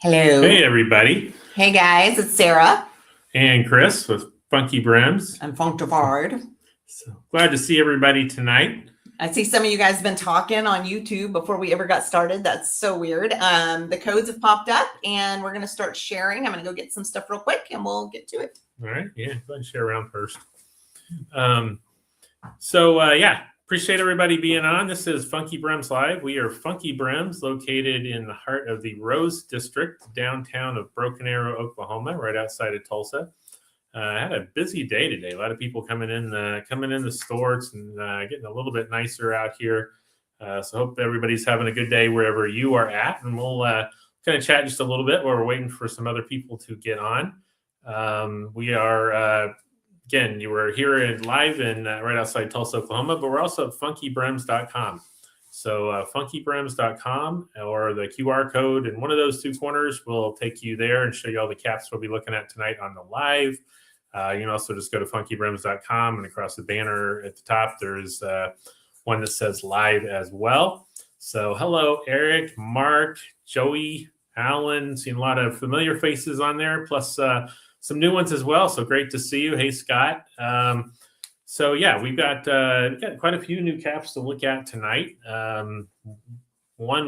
Hello. Hey, everybody. Hey, guys. It's Sarah. And Chris with FunkyBrims. I'm Funkified. So glad to see everybody tonight. I see some of you guys have been talking on YouTube before we ever got started. That's so weird. The codes have popped up, and we're going to start sharing. I'm going to go get some stuff real quick, and we'll get to it. All right. Yeah. Go ahead and share around first. Appreciate everybody being on. This is FunkyBrims Live. We are FunkyBrims, located in the heart of the Rose District, downtown of Broken Arrow, Oklahoma, right outside of Tulsa. I had a busy day today. A lot of people coming in the stores and getting a little bit nicer out here. So hope everybody's having a good day wherever you are at. And we'll kind of chat just a little bit while we're waiting for some other people to get on. We are... Again, you were here live and right outside Tulsa, Oklahoma, but we're also at FunkyBrims.com. So FunkyBrims.com or the QR code in one of those two corners will take you there and show you all the caps we'll be looking at tonight on the live. You can also just go to FunkyBrims.com, and across the banner at the top, there's one that says live as well. So hello, Eric, Mark, Joey, Alan. Seen a lot of familiar faces on there, plus some new ones as well. So great to see you. Hey, Scott. We've got quite a few new caps to look at tonight. 1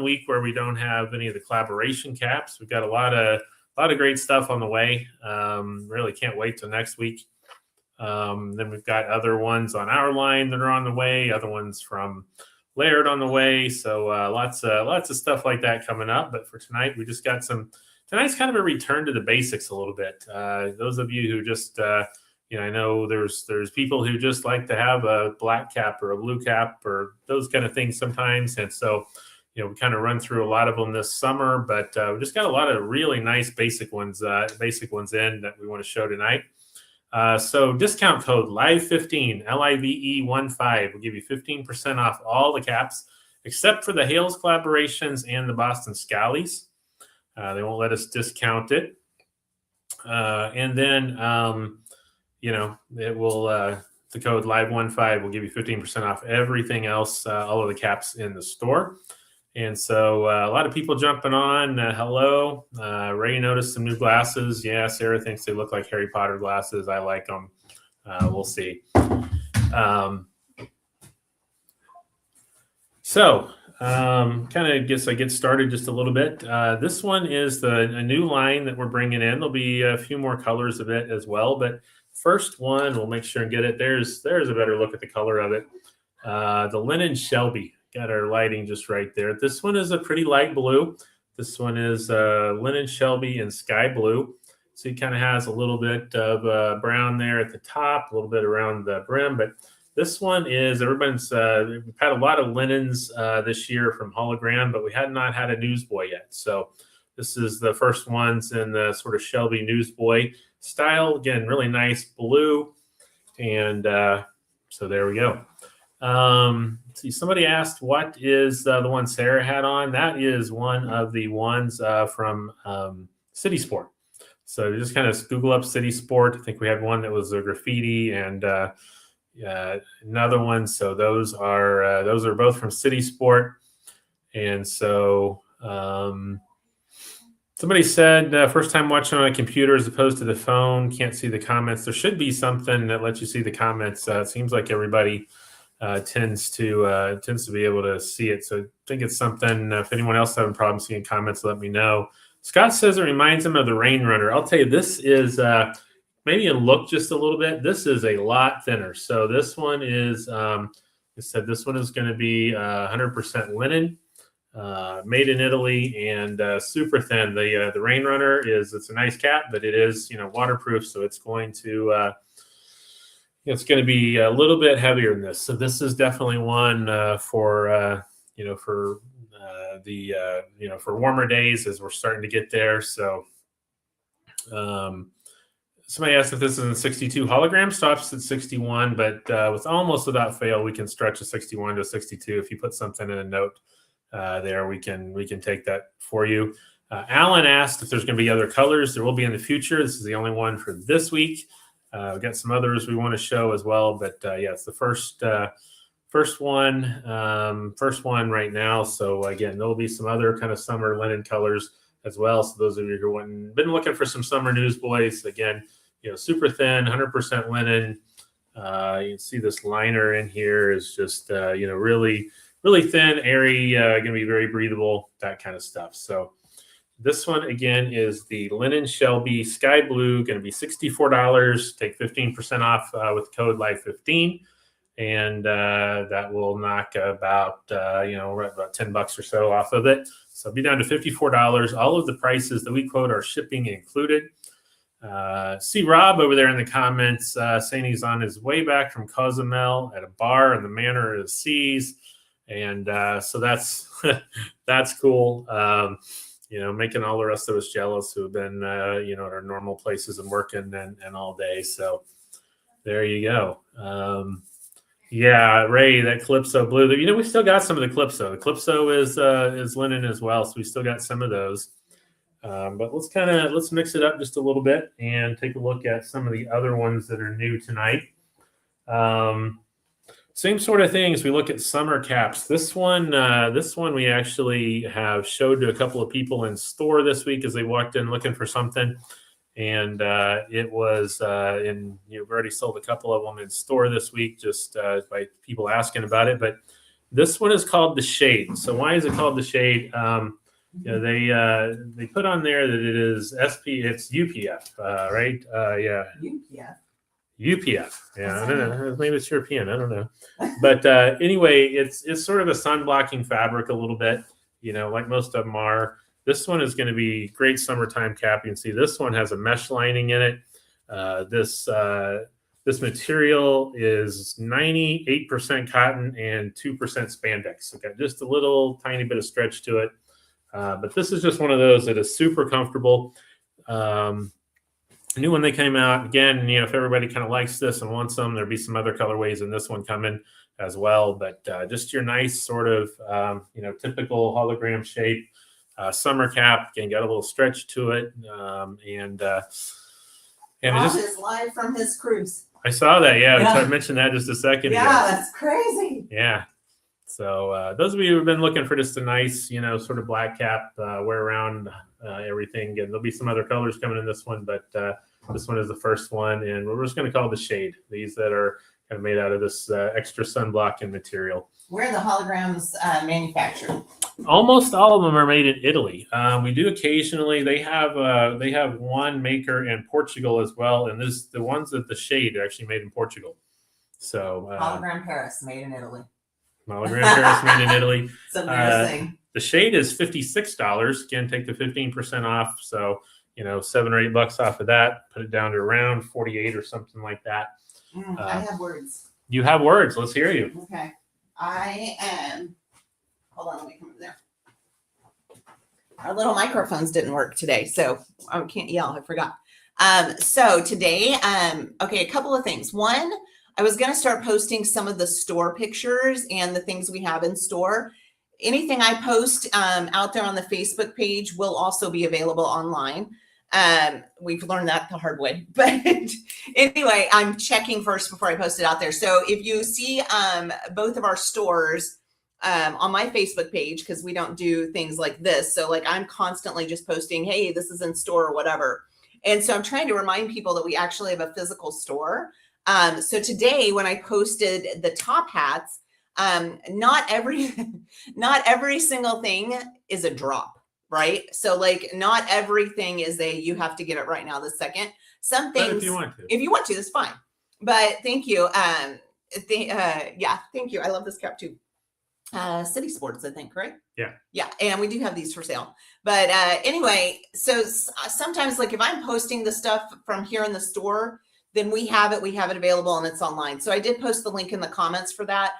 week where we don't have any of the collaboration caps. We've got a lot of great stuff on the way. Really can't wait till next week. Then we've got other ones on our line that are on the way, other ones from Laird on the way. So lots of stuff like that coming up. But for tonight, we just got tonight's kind of a return to the basics a little bit. Those of you who just, I know there's people who just like to have a black cap or a blue cap or those kind of things sometimes. And so, we kind of run through a lot of them this summer, but we just got a lot of really nice basic ones in that we want to show tonight. So discount code LIVE15, LIVE15 will give you 15% off all the caps, except for the Hales collaborations and the Boston Scallies. They won't let us discount it. It will, the code LIVE15 will give you 15% off everything else, all of the caps in the store. And so a lot of people jumping on. Hello. Ray noticed some new glasses. Yeah, Sarah thinks they look like Harry Potter glasses. I like them. We'll see. Kind of guess I get started just a little bit. This one is a new line that we're bringing in. There'll be a few more colors of it as well, but first one, we'll make sure and get it. There's a better look at the color of it. The Linen Shelby, got our lighting just right there. This one is a pretty light blue. This one is Linen Shelby in sky blue. So it kind of has a little bit of brown there at the top, a little bit around the brim, but this one is we've had a lot of linens this year from Hologram, but we had not had a Newsboy yet. So this is the first ones in the sort of Shelby Newsboy style. Again, really nice blue. And so there we go. See, somebody asked, what is the one Sarah had on? That is one of the ones from City Sport. So just kind of Google up City Sport. I think we had one that was a graffiti and another one. So those are both from City Sport. And so somebody said first time watching on a computer as opposed to the phone, can't see the comments. There should be something that lets you see the comments. It seems like everybody tends to be able to see it. So I think it's something. If anyone else having problems seeing comments, let me know. Scott says it reminds him of the Rain Runner. I'll tell you, this is maybe in look just a little bit. This is a lot thinner. So this one is, this one is going to be 100% linen, made in Italy, and super thin. The Rain Runner it's a nice cap, but it is waterproof, so it's going to be a little bit heavier than this. So this is definitely one for warmer days as we're starting to get there. So somebody asked if this is a 62 hologram, stops at 61, but with almost without fail, we can stretch a 61 to a 62. If you put something in a note there, we can take that for you. Alan asked if there's going to be other colors. There will be in the future. This is the only one for this week. We've got some others we want to show as well, but it's the first one right now. So again, there'll be some other kind of summer linen colors as well. So those of you who have been looking for some summer newsboys, again, super thin, 100% linen. You can see this liner in here is just, really, really thin, airy, going to be very breathable, that kind of stuff. So this one, again, is the Linen Shelby Sky Blue, going to be $64. Take 15% off with code LIVE15. And that will knock about, about $10 or so off of it. So it'll be down to $54. All of the prices that we quote are shipping included. See Rob over there in the comments saying he's on his way back from Cozumel at a bar in the Manor of the Seas. And so that's that's cool. Making all the rest of us jealous who have been, at our normal places and working and all day. So there you go. Yeah, Ray, that Calypso blue. We still got some of the Calypso. The Calypso is linen as well, so we still got some of those. But let's mix it up just a little bit and take a look at some of the other ones that are new tonight. Same sort of thing as we look at summer caps. This one we actually have showed to a couple of people in store this week as they walked in looking for something. And it was we've already sold a couple of them in store this week just by people asking about it. But this one is called the Shade. So why is it called the Shade? They put on there that it is it's UPF, right? Yeah. UPF. Yeah, I don't know. Maybe it's European. I don't know. But anyway, it's sort of a sun blocking fabric a little bit, like most of them are. This one is going to be great summertime cap. You can see this one has a mesh lining in it. This material is 98% cotton and 2% spandex. So got just a little tiny bit of stretch to it. But this is just one of those that is super comfortable. New one they came out again. If everybody kind of likes this and wants them, there'll be some other colorways in this one coming as well. But just your nice sort of typical hologram shape summer cap. Again, got a little stretch to it, and Rob is live from his cruise. I saw that. Yeah. I mentioned that just a second ago. Yeah, that's crazy. Yeah. So those of you who've been looking for just a nice, sort of black cap, wear around everything. And there'll be some other colors coming in this one, but this one is the first one. And we're just going to call it the Shade. These that are kind of made out of this extra sunblocking material. Where are the holograms manufactured? Almost all of them are made in Italy. We do occasionally. They have one maker in Portugal as well. And the ones that the Shade are actually made in Portugal. So hologram Paris made in Italy. Hologram Paris made in Italy. It's embarrassing. The Shade is $56. Again, take the 15% off. So, $7 or $8 off of that. Put it down to around 48 or something like that. I have words. You have words. Let's hear you. Okay. I am. Hold on. Let me come over there. Our little microphones didn't work today, so I can't yell. I forgot. So today, a couple of things. One, I was going to start posting some of the store pictures and the things we have in store. Anything I post out there on the Facebook page will also be available online. We've learned that the hard way, but anyway, I'm checking first before I post it out there. So if you see both of our stores on my Facebook page, because we don't do things like this. So like I'm constantly just posting, hey, this is in store or whatever. And so I'm trying to remind people that we actually have a physical store. So today when I posted the top hats, not every single thing is a drop, right? So like not everything is you have to get it right now this second. Some things, but if you want to, that's fine. But thank you. Thank you. I love this cap too. City Sports, I think, right? Yeah. And we do have these for sale. But anyway, so sometimes like if I'm posting the stuff from here in the store, then we have it available and it's online. So I did post the link in the comments for that.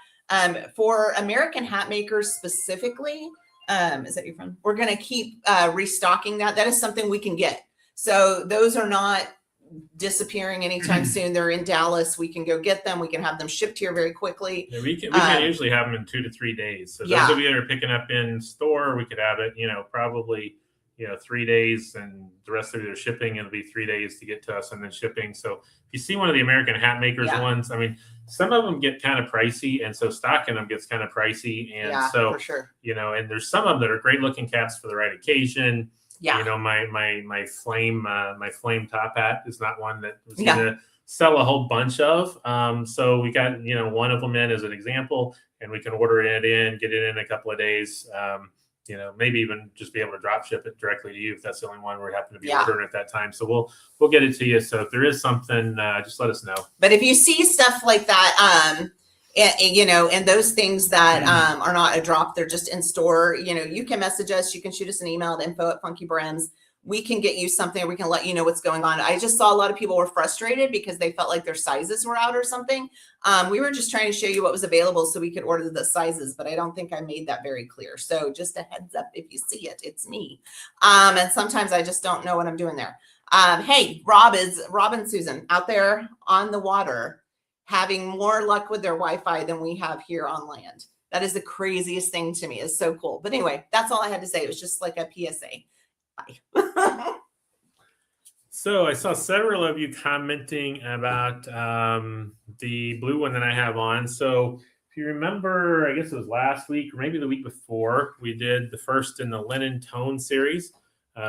For American hat makers specifically, is that your friend? We're going to keep restocking that. That is something we can get. So those are not disappearing anytime soon. They're in Dallas. We can go get them. We can have them shipped here very quickly. Yeah, we can usually have them in 2 to 3 days. So those of you that are picking up in store, we could have it, probably 3 days, and the rest of their shipping, it'll be 3 days to get to us and then shipping. So if you see one of the American hat makers ones, I mean, some of them get kind of pricey, and so stocking them gets kind of pricey. And so, for sure. And there's some of them that are great looking caps for the right occasion. Yeah. You know, my flame top hat is not one that was going to sell a whole bunch of. So we got, you know, one of them in as an example, and we can order it in, get it in a couple of days. You know, maybe even just be able to drop ship it directly to you if that's the only one we happen to be ordering at that time. So we'll get it to you. So if there is something, just let us know. But if you see stuff like that, you know, and those things that are not a drop, they're just in store, you know, you can message us, you can shoot us an email at info@FunkyBrims. We can get you something, or we can let you know what's going on. I just saw a lot of people were frustrated because they felt like their sizes were out or something. We were just trying to show you what was available so we could order the sizes, but I don't think I made that very clear. So just a heads up, if you see it, it's me. And sometimes I just don't know what I'm doing there. Hey, Rob and Susan out there on the water having more luck with their Wi-Fi than we have here on land. That is the craziest thing to me. It's so cool. But anyway, that's all I had to say. It was just like a PSA. Bye. So I saw several of you commenting about the blue one that I have on. So if you remember, I guess it was last week or maybe the week before, we did the first in the linen tone series,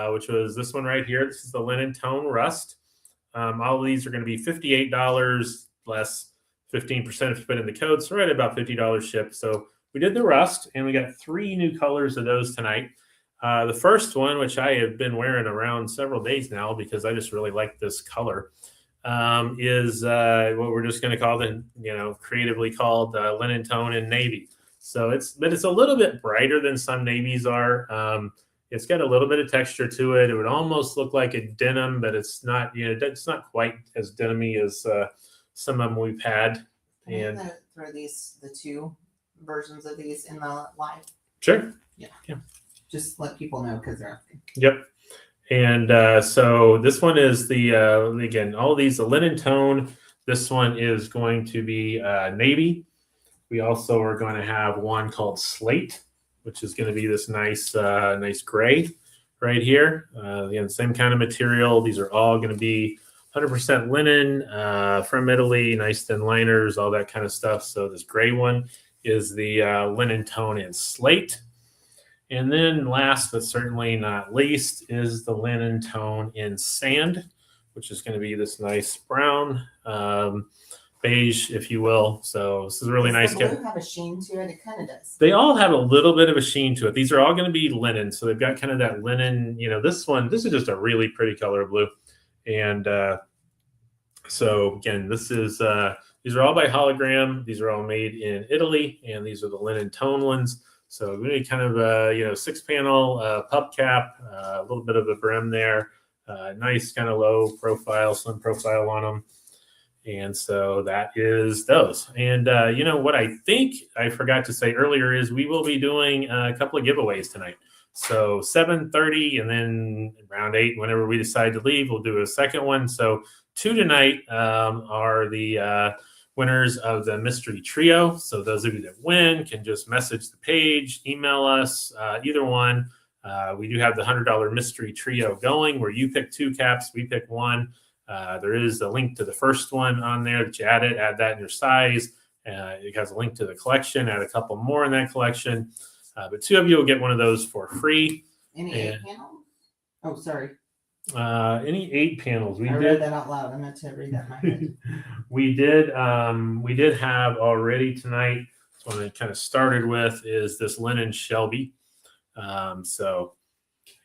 which was this one right here. This is the linen tone rust. All of these are going to be $58 less 15% if you put in the code. So right at about $50 shipped. So we did the rust, and we got 3 new colors of those tonight. The first one, which I have been wearing around several days now because I just really like this color, is what we're just going to call the, you know, creatively called linen tone in navy. So it's a little bit brighter than some navies are. It's got a little bit of texture to it. It would almost look like a denim, but it's not. You know, it's not quite as denim-y as some of them we've had. And throw the 2 versions of these in the live. Sure. Yeah. Just let people know because they're asking. Yep. And so this one is the, again, all of these, the linen tone. This one is going to be navy. We also are going to have one called slate, which is going to be this nice gray right here. Again, same kind of material. These are all going to be 100% linen from Italy, nice thin liners, all that kind of stuff. So this gray one is the linen tone in slate. And then last but certainly not least is the linen tone in sand, which is going to be this nice brown, beige, if you will. So this is a really nice. Does the blue have a sheen to it? It kind of does. They all have a little bit of a sheen to it. These are all going to be linen. So they've got kind of that linen, you know, this is just a really pretty color of blue. And so again, these are all by Hologram. These are all made in Italy, and these are the linen tone ones. So really kind of a, you know, 6-panel pup cap, a little bit of a brim there, nice kind of low profile, slim profile on them. And so that is those. And, you know, what I think I forgot to say earlier is we will be doing a couple of giveaways tonight. So 7:30 and then around 8, whenever we decide to leave, we'll do a second one. So 2 tonight are the winners of the mystery trio. So those of you that win can just message the page, email us, either one. We do have the $100 mystery trio going where you pick 2 caps, we pick 1. There is a link to the first one on there that you add that in your size. It has a link to the collection, add a couple more in that collection. But 2 of you will get one of those for free. Any 8 panels? Oh, sorry. Any 8 panels? I read that out loud. I meant to read that in my head. We did have already tonight. So what I kind of started with is this linen Shelby. So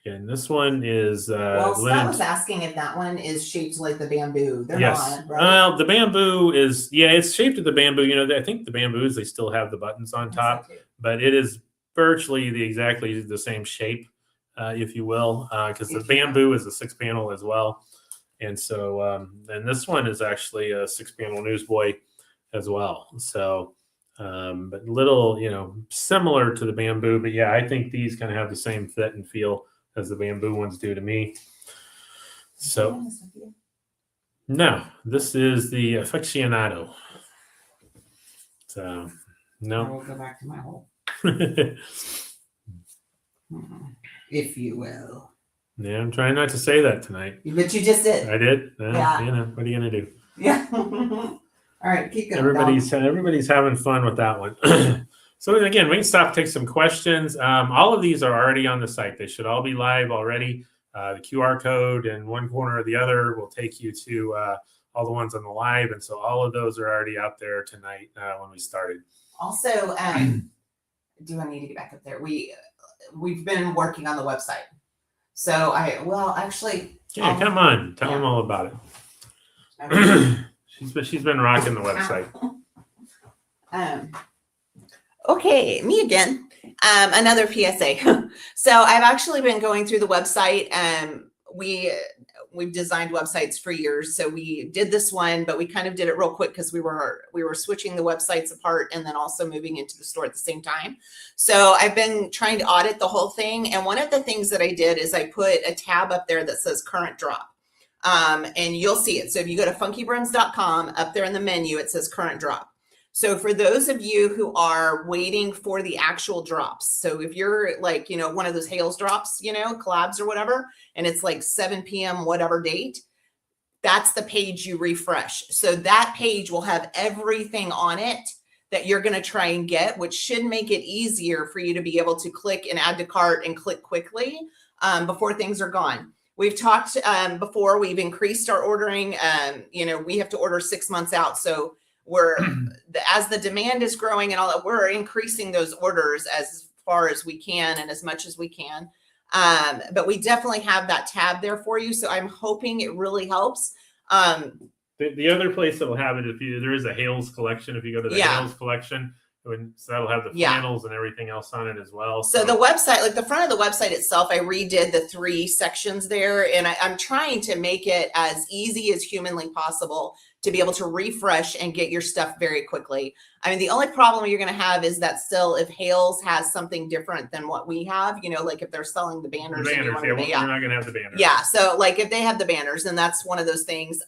again, this one is well, linen. Scott was asking if that one is shaped like the bamboo. They're Yes. not, right? The bamboo is, it's shaped of the bamboo. You know, I think the bamboos, they still have the buttons on top, but it is virtually exactly the same shape, if you will, because the bamboo is a 6-panel as well. And so, and this one is actually a 6-panel newsboy as well. So, but little, you know, similar to the bamboo, but yeah, I think these kind of have the same fit and feel as the bamboo ones do to me. So, no, this is the aficionado. So, no. I will go back to my hole. If you will. Yeah, I'm trying not to say that tonight. But you just did. I did. Yeah. You know, what are you gonna do? Yeah. All right, keep going. Everybody's having fun with that one. So again, we can stop, take some questions. All of these are already on the site. They should all be live already. The QR code in one corner or the other will take you to all the ones on the live. And so all of those are already out there tonight when we started. Also, do I need to get back up there? We've been working on the website. So actually. Yeah, come on. Tell them all about it. Okay. She's been rocking the website. Okay, me again. Another PSA. So I've actually been going through the website. We've designed websites for years. So we did this one, but we kind of did it real quick because we were switching the websites apart and then also moving into the store at the same time. So I've been trying to audit the whole thing. And one of the things that I did is I put a tab up there that says current drop. And you'll see it. So if you go to funkybrims.com, up there in the menu, it says current drop. So for those of you who are waiting for the actual drops, so if you're like, one of those Hales drops, collabs or whatever, and it's like 7 p.m. whatever date, that's the page you refresh. So that page will have everything on it that you're going to try and get, which should make it easier for you to be able to click and add to cart and click quickly before things are gone. We've talked before, we've increased our ordering. We have to order 6 months out. So as the demand is growing and all that, we're increasing those orders as far as we can and as much as we can. But we definitely have that tab there for you. So I'm hoping it really helps. The other place that will have it, there is a Hales collection. If you go to the Hales collection, so that'll have the flannels and everything else on it as well. So the website, like the front of the website itself, I redid the 3 sections there, and I'm trying to make it as easy as humanly possible to be able to refresh and get your stuff very quickly. I mean, the only problem you're going to have is that still, if Hales has something different than what we have, like if they're selling the banners. We're not going to have the banners. Yeah. So like if they have the banners, then that's one of those things.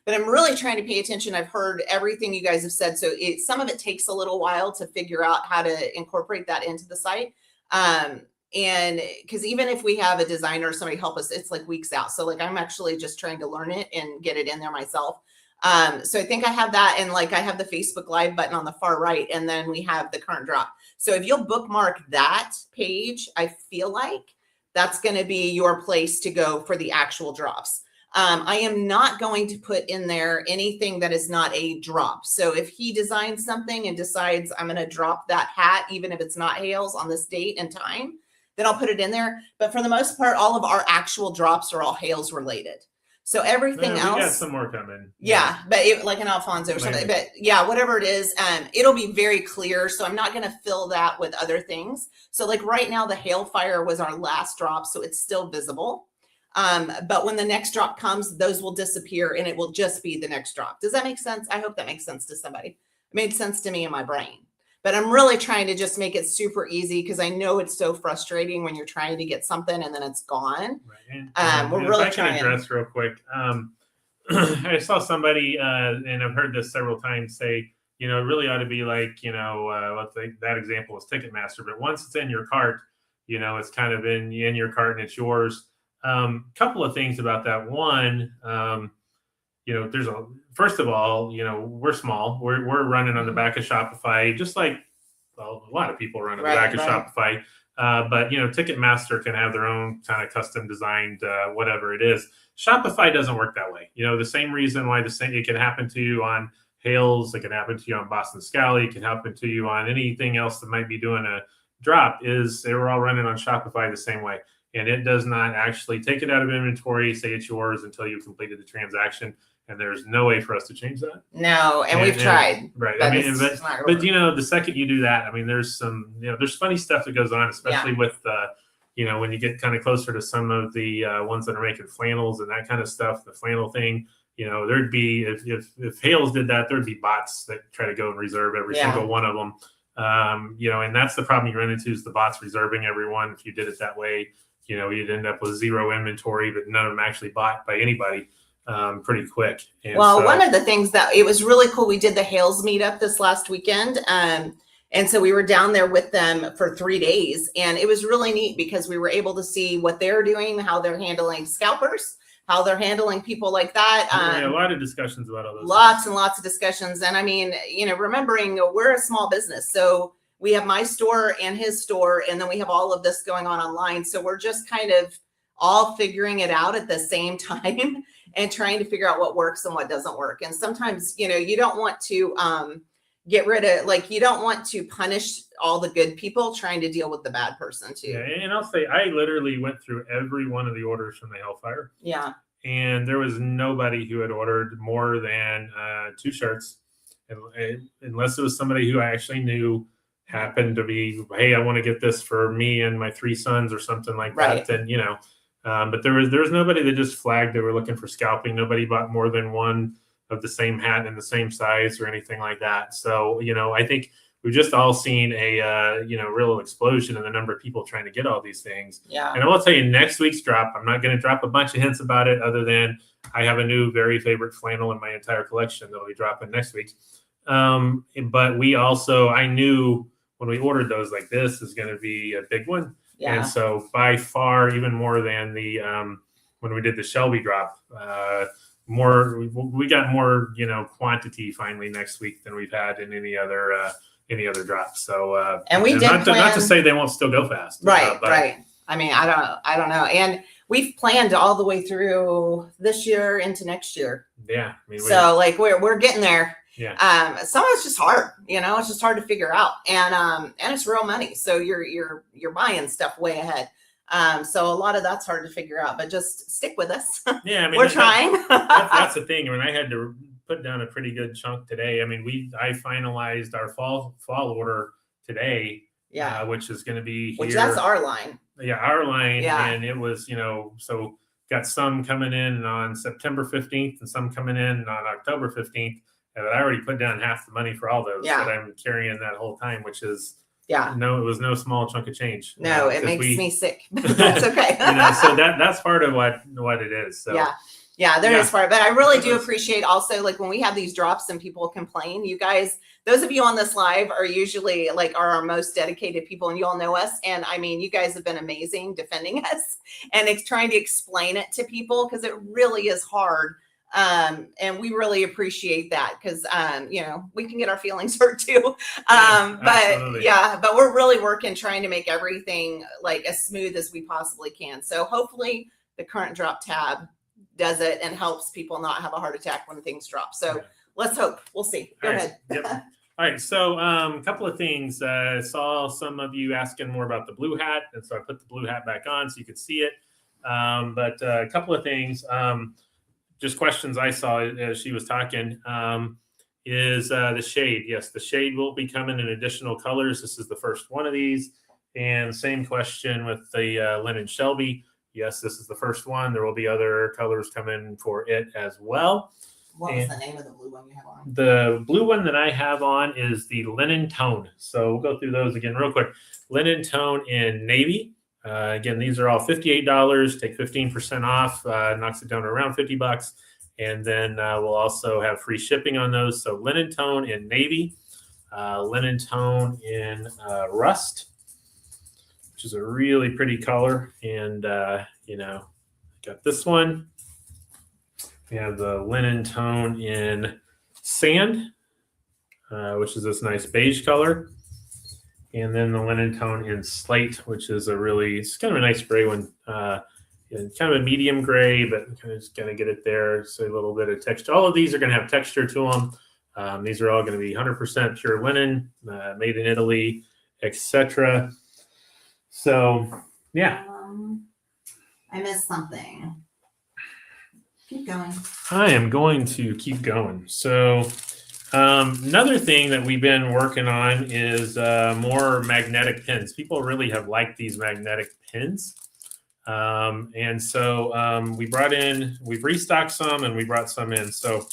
But I'm really trying to pay attention. I've heard everything you guys have said. So some of it takes a little while to figure out how to incorporate that into the site. And because even if we have a designer or somebody help us, it's like weeks out. So like I'm actually just trying to learn it and get it in there myself. So I think I have that. And like I have the Facebook Live button on the far right. And then we have the current drop. So if you'll bookmark that page, I feel like that's going to be your place to go for the actual drops. I am not going to put in there anything that is not a drop. So if he designs something and decides I'm going to drop that hat, even if it's not Hales on this date and time, then I'll put it in there. But for the most part, all of our actual drops are all Hales related. So everything else. We got some more coming. Yeah, but like an Alfonso or something. But yeah, whatever it is, it'll be very clear. So I'm not going to fill that with other things. So like right now, the Hailfire was our last drop. So it's still visible. But when the next drop comes, those will disappear and it will just be the next drop. Does that make sense? I hope that makes sense to somebody. It made sense to me in my brain, but I'm really trying to just make it super easy because I know it's so frustrating when you're trying to get something and then it's gone. Right. We're really trying to address real quick. I saw somebody, and I've heard this several times say, it really ought to be like, that example was Ticketmaster, but once it's in your cart, it's kind of in your cart and it's yours. Couple of things about that. One, first of all, we're small. We're running on the back of Shopify, just like a lot of people run on the back of Shopify. But Ticketmaster can have their own kind of custom designed whatever it is. Shopify doesn't work that way. The same reason why it can happen to you on Hales, it can happen to you on Boston Scally, it can happen to you on anything else that might be doing a drop. Is they were all running on Shopify the same way. And it does not actually take it out of inventory, say it's yours until you've completed the transaction. And there's no way for us to change that. No, and we've tried. Right. But the second you do that, there's some, there's funny stuff that goes on, especially with, when you get kind of closer to some of the ones that are making flannels and that kind of stuff, the flannel thing, there'd be, if Hales did that, there'd be bots that try to go and reserve every single one of them. And that's the problem you run into is the bots reserving everyone. If you did it that way, you'd end up with zero inventory, but none of them actually bought by anybody pretty quick. And one of the things that it was really cool, we did the Hales meetup this last weekend. And so we were down there with them for 3 days. And it was really neat because we were able to see what they're doing, how they're handling scalpers, how they're handling people like that. A lot of discussions about all those. Lots and lots of discussions. And remembering we're a small business. So we have my store and his store, and then we have all of this going on online. So we're just kind of all figuring it out at the same time and trying to figure out what works and what doesn't work. And sometimes, you don't want to get rid of, like, you don't want to punish all the good people trying to deal with the bad person too. Yeah, and I'll say I literally went through every one of the orders from the Hellfire. Yeah. And there was nobody who had ordered more than 2 shirts, unless it was somebody who I actually knew happened to be, hey, I want to get this for me and my 3 sons or something like Right. that. And but there was nobody that just flagged they were looking for scalping. Nobody bought more than one of the same hat in the same size or anything like that. So I think we've just all seen a real explosion in the number of people trying to get all these things. Yeah. And I will tell you, next week's drop, I'm not going to drop a bunch of hints about it other than I have a new very favorite flannel in my entire collection that'll be dropping next week. But I knew when we ordered those, like, this is going to be a big one. Yeah. And so by far, even more than the when we did the Shelby drop, we got more quantity finally next week than we've had in any other drop. So and we did not to say they won't still go fast. Right. But, right. I mean, I don't know. And we've planned all the way through this year into next year. Yeah. I mean, so like we're getting there. Yeah. Some of it's just hard, it's just hard to figure out, and it's real money. So you're buying stuff way ahead. So a lot of that's hard to figure out, but just stick with us. Yeah. I mean, we're trying. That's the thing. I mean, I had to put down a pretty good chunk today. I mean, I finalized our fall order today. Yeah. Which is going to be which that's our line. Yeah. Our line. Yeah. And it was, so got some coming in on September 15th and some coming in on October 15th. And I already put down half the money for all those that I'm carrying that whole time, which is it was no small chunk of change. No, it makes me sick. That's okay. So that's part of what it is. So yeah, there is part, but I really do appreciate also, like, when we have these drops and people complain, you guys, those of you on this live are usually are our most dedicated people, and you all know us. And I mean, you guys have been amazing defending us and trying to explain it to people, because it really is hard. And we really appreciate that, because we can get our feelings hurt too. But we're really working, trying to make everything like as smooth as we possibly can. So hopefully the current drop tab does it and helps people not have a heart attack when things drop. So let's hope. We'll see. Go ahead. Yep. All right. So a couple of things. Saw some of you asking more about the blue hat, and so I put the blue hat back on so you could see it. But a couple of things. Just questions I saw as she was talking, is the shade. Yes, the shade will be coming in additional colors. This is the first one of these. And same question with the linen Shelby. Yes, this is the first one. There will be other colors coming for it as well. What was the name of the blue one you have on? The blue one that I have on is the linen tone. So we'll go through those again real quick. Linen tone in navy. Again, these are all $58. Take 15% off, knocks it down to around $50. And then we'll also have free shipping on those. So linen tone in navy, linen tone in rust, which is a really pretty color. And, got this one. We have the linen tone in sand, which is this nice beige color. And then the linen tone in slate, which is it's kind of a nice gray one. Kind of a medium gray, but kind of just going to get it there. So a little bit of texture. All of these are going to have texture to them. These are all going to be 100% pure linen, made in Italy, etc. So, yeah. I missed something. Keep going. I am going to keep going. So, another thing that we've been working on is more magnetic pins. People really have liked these magnetic pins. And so we've restocked some and we brought some in. So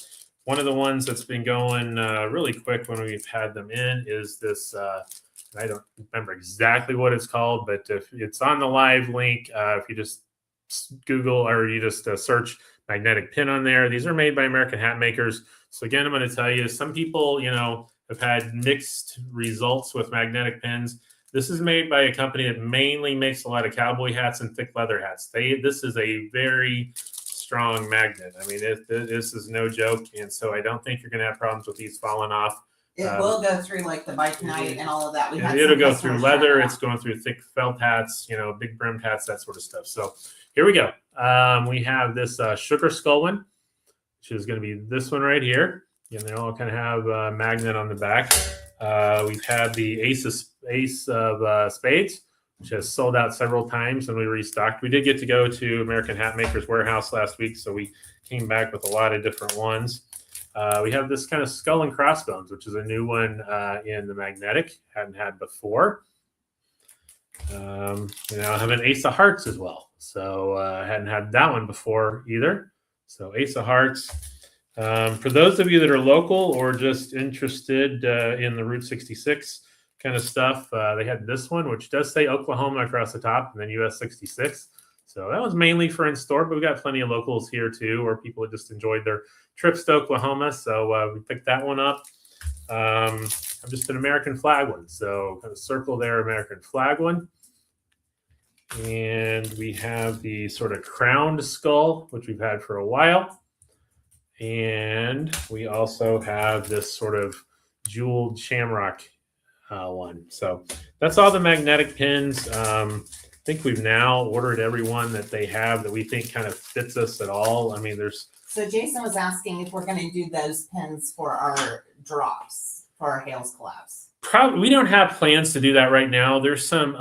one of the ones that's been going really quick when we've had them in is this, I don't remember exactly what it's called, but if it's on the live link, if you just Google or you just search magnetic pin on there, these are made by American hat makers. So again, I'm going to tell you, some people, have had mixed results with magnetic pins. This is made by a company that mainly makes a lot of cowboy hats and thick leather hats. This is a very strong magnet. I mean, this is no joke. And so I don't think you're going to have problems with these falling off. It will go through like the bike night and all of that. It'll go through leather. It's going through thick felt hats, big brimmed hats, that sort of stuff. So here we go. We have this sugar skull one, which is going to be this one right here. And they all kind of have a magnet on the back. We've had the ace of spades, which has sold out several times and we restocked. We did get to go to American Hat Makers Warehouse last week, so we came back with a lot of different ones. We have this kind of skull and crossbones, which is a new one in the magnetic. Hadn't had before. We now have an ace of hearts as well. So I hadn't had that one before either. So ace of hearts. For those of you that are local or just interested in the Route 66 kind of stuff, they had this one, which does say Oklahoma across the top and then US 66. So that was mainly for in-store, but we've got plenty of locals here too, or people that just enjoyed their trips to Oklahoma. So we picked that one up. I'm just an American flag one. So kind of circle there, American flag one. And we have the sort of crowned skull, which we've had for a while. And we also have this sort of jeweled shamrock one. So that's all the magnetic pins. I think we've now ordered every one that they have that we think kind of fits us at all. I mean, there's... So Jason was asking if we're going to do those pins for our drops, for our Hales collabs. Probably, we don't have plans to do that right now. There's some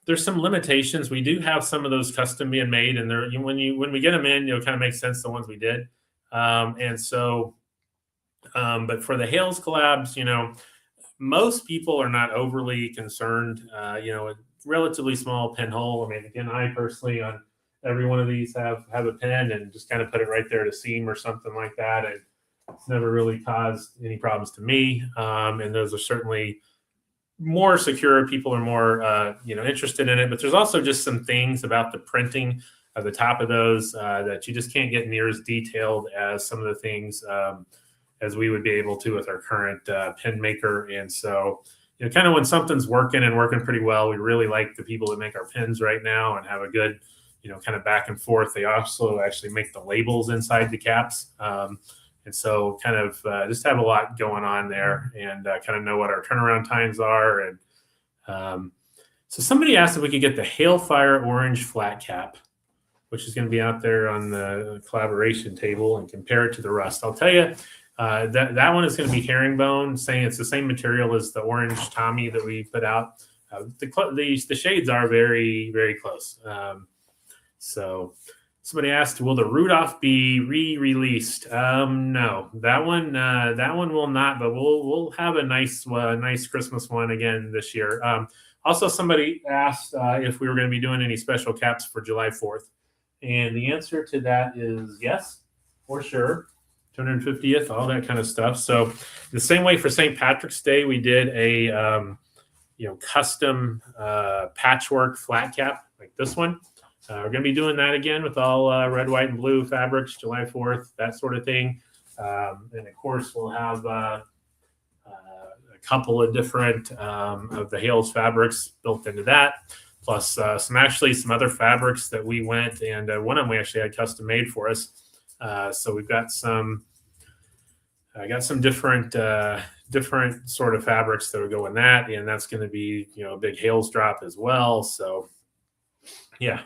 limitations. We do have some of those custom being made, and they're, when we get them in, kind of makes sense, the ones we did. And so, but for the Hales collabs, most people are not overly concerned. A relatively small pinhole. I mean, again, I personally on every one of these have a pin and just kind of put it right there to seam or something like that. And it's never really caused any problems to me. And those are certainly more secure. People are more, interested in it. But there's also just some things about the printing at the top of those that you just can't get near as detailed as some of the things as we would be able to with our current pin maker. And so, kind of when something's working and working pretty well, we really like the people that make our pins right now and have a good, kind of back and forth. They also actually make the labels inside the caps. And so kind of just have a lot going on there and kind of know what our turnaround times are. And so somebody asked if we could get the Hailfire Orange flat cap, which is going to be out there on the collaboration table, and compare it to the rust. I'll tell you, that one is going to be herringbone, saying it's the same material as the orange Tommy that we put out. The shades are very, very close. So somebody asked, will the Rudolph be re-released? No, that one will not, but we'll have a nice Christmas one again this year. Also, somebody asked if we were going to be doing any special caps for July 4th. And the answer to that is yes, for sure. 250th, all that kind of stuff. So the same way for St. Patrick's Day, we did a custom patchwork flat cap like this one. We're going to be doing that again with all red, white, and blue fabrics, July 4th, that sort of thing. And of course, we'll have a couple of different of the Hales fabrics built into that, plus some other fabrics that we went, and one of them we actually had custom made for us. So we've got I got some different sort of fabrics that would go in that, and that's going to be a big Hales drop as well. So yeah.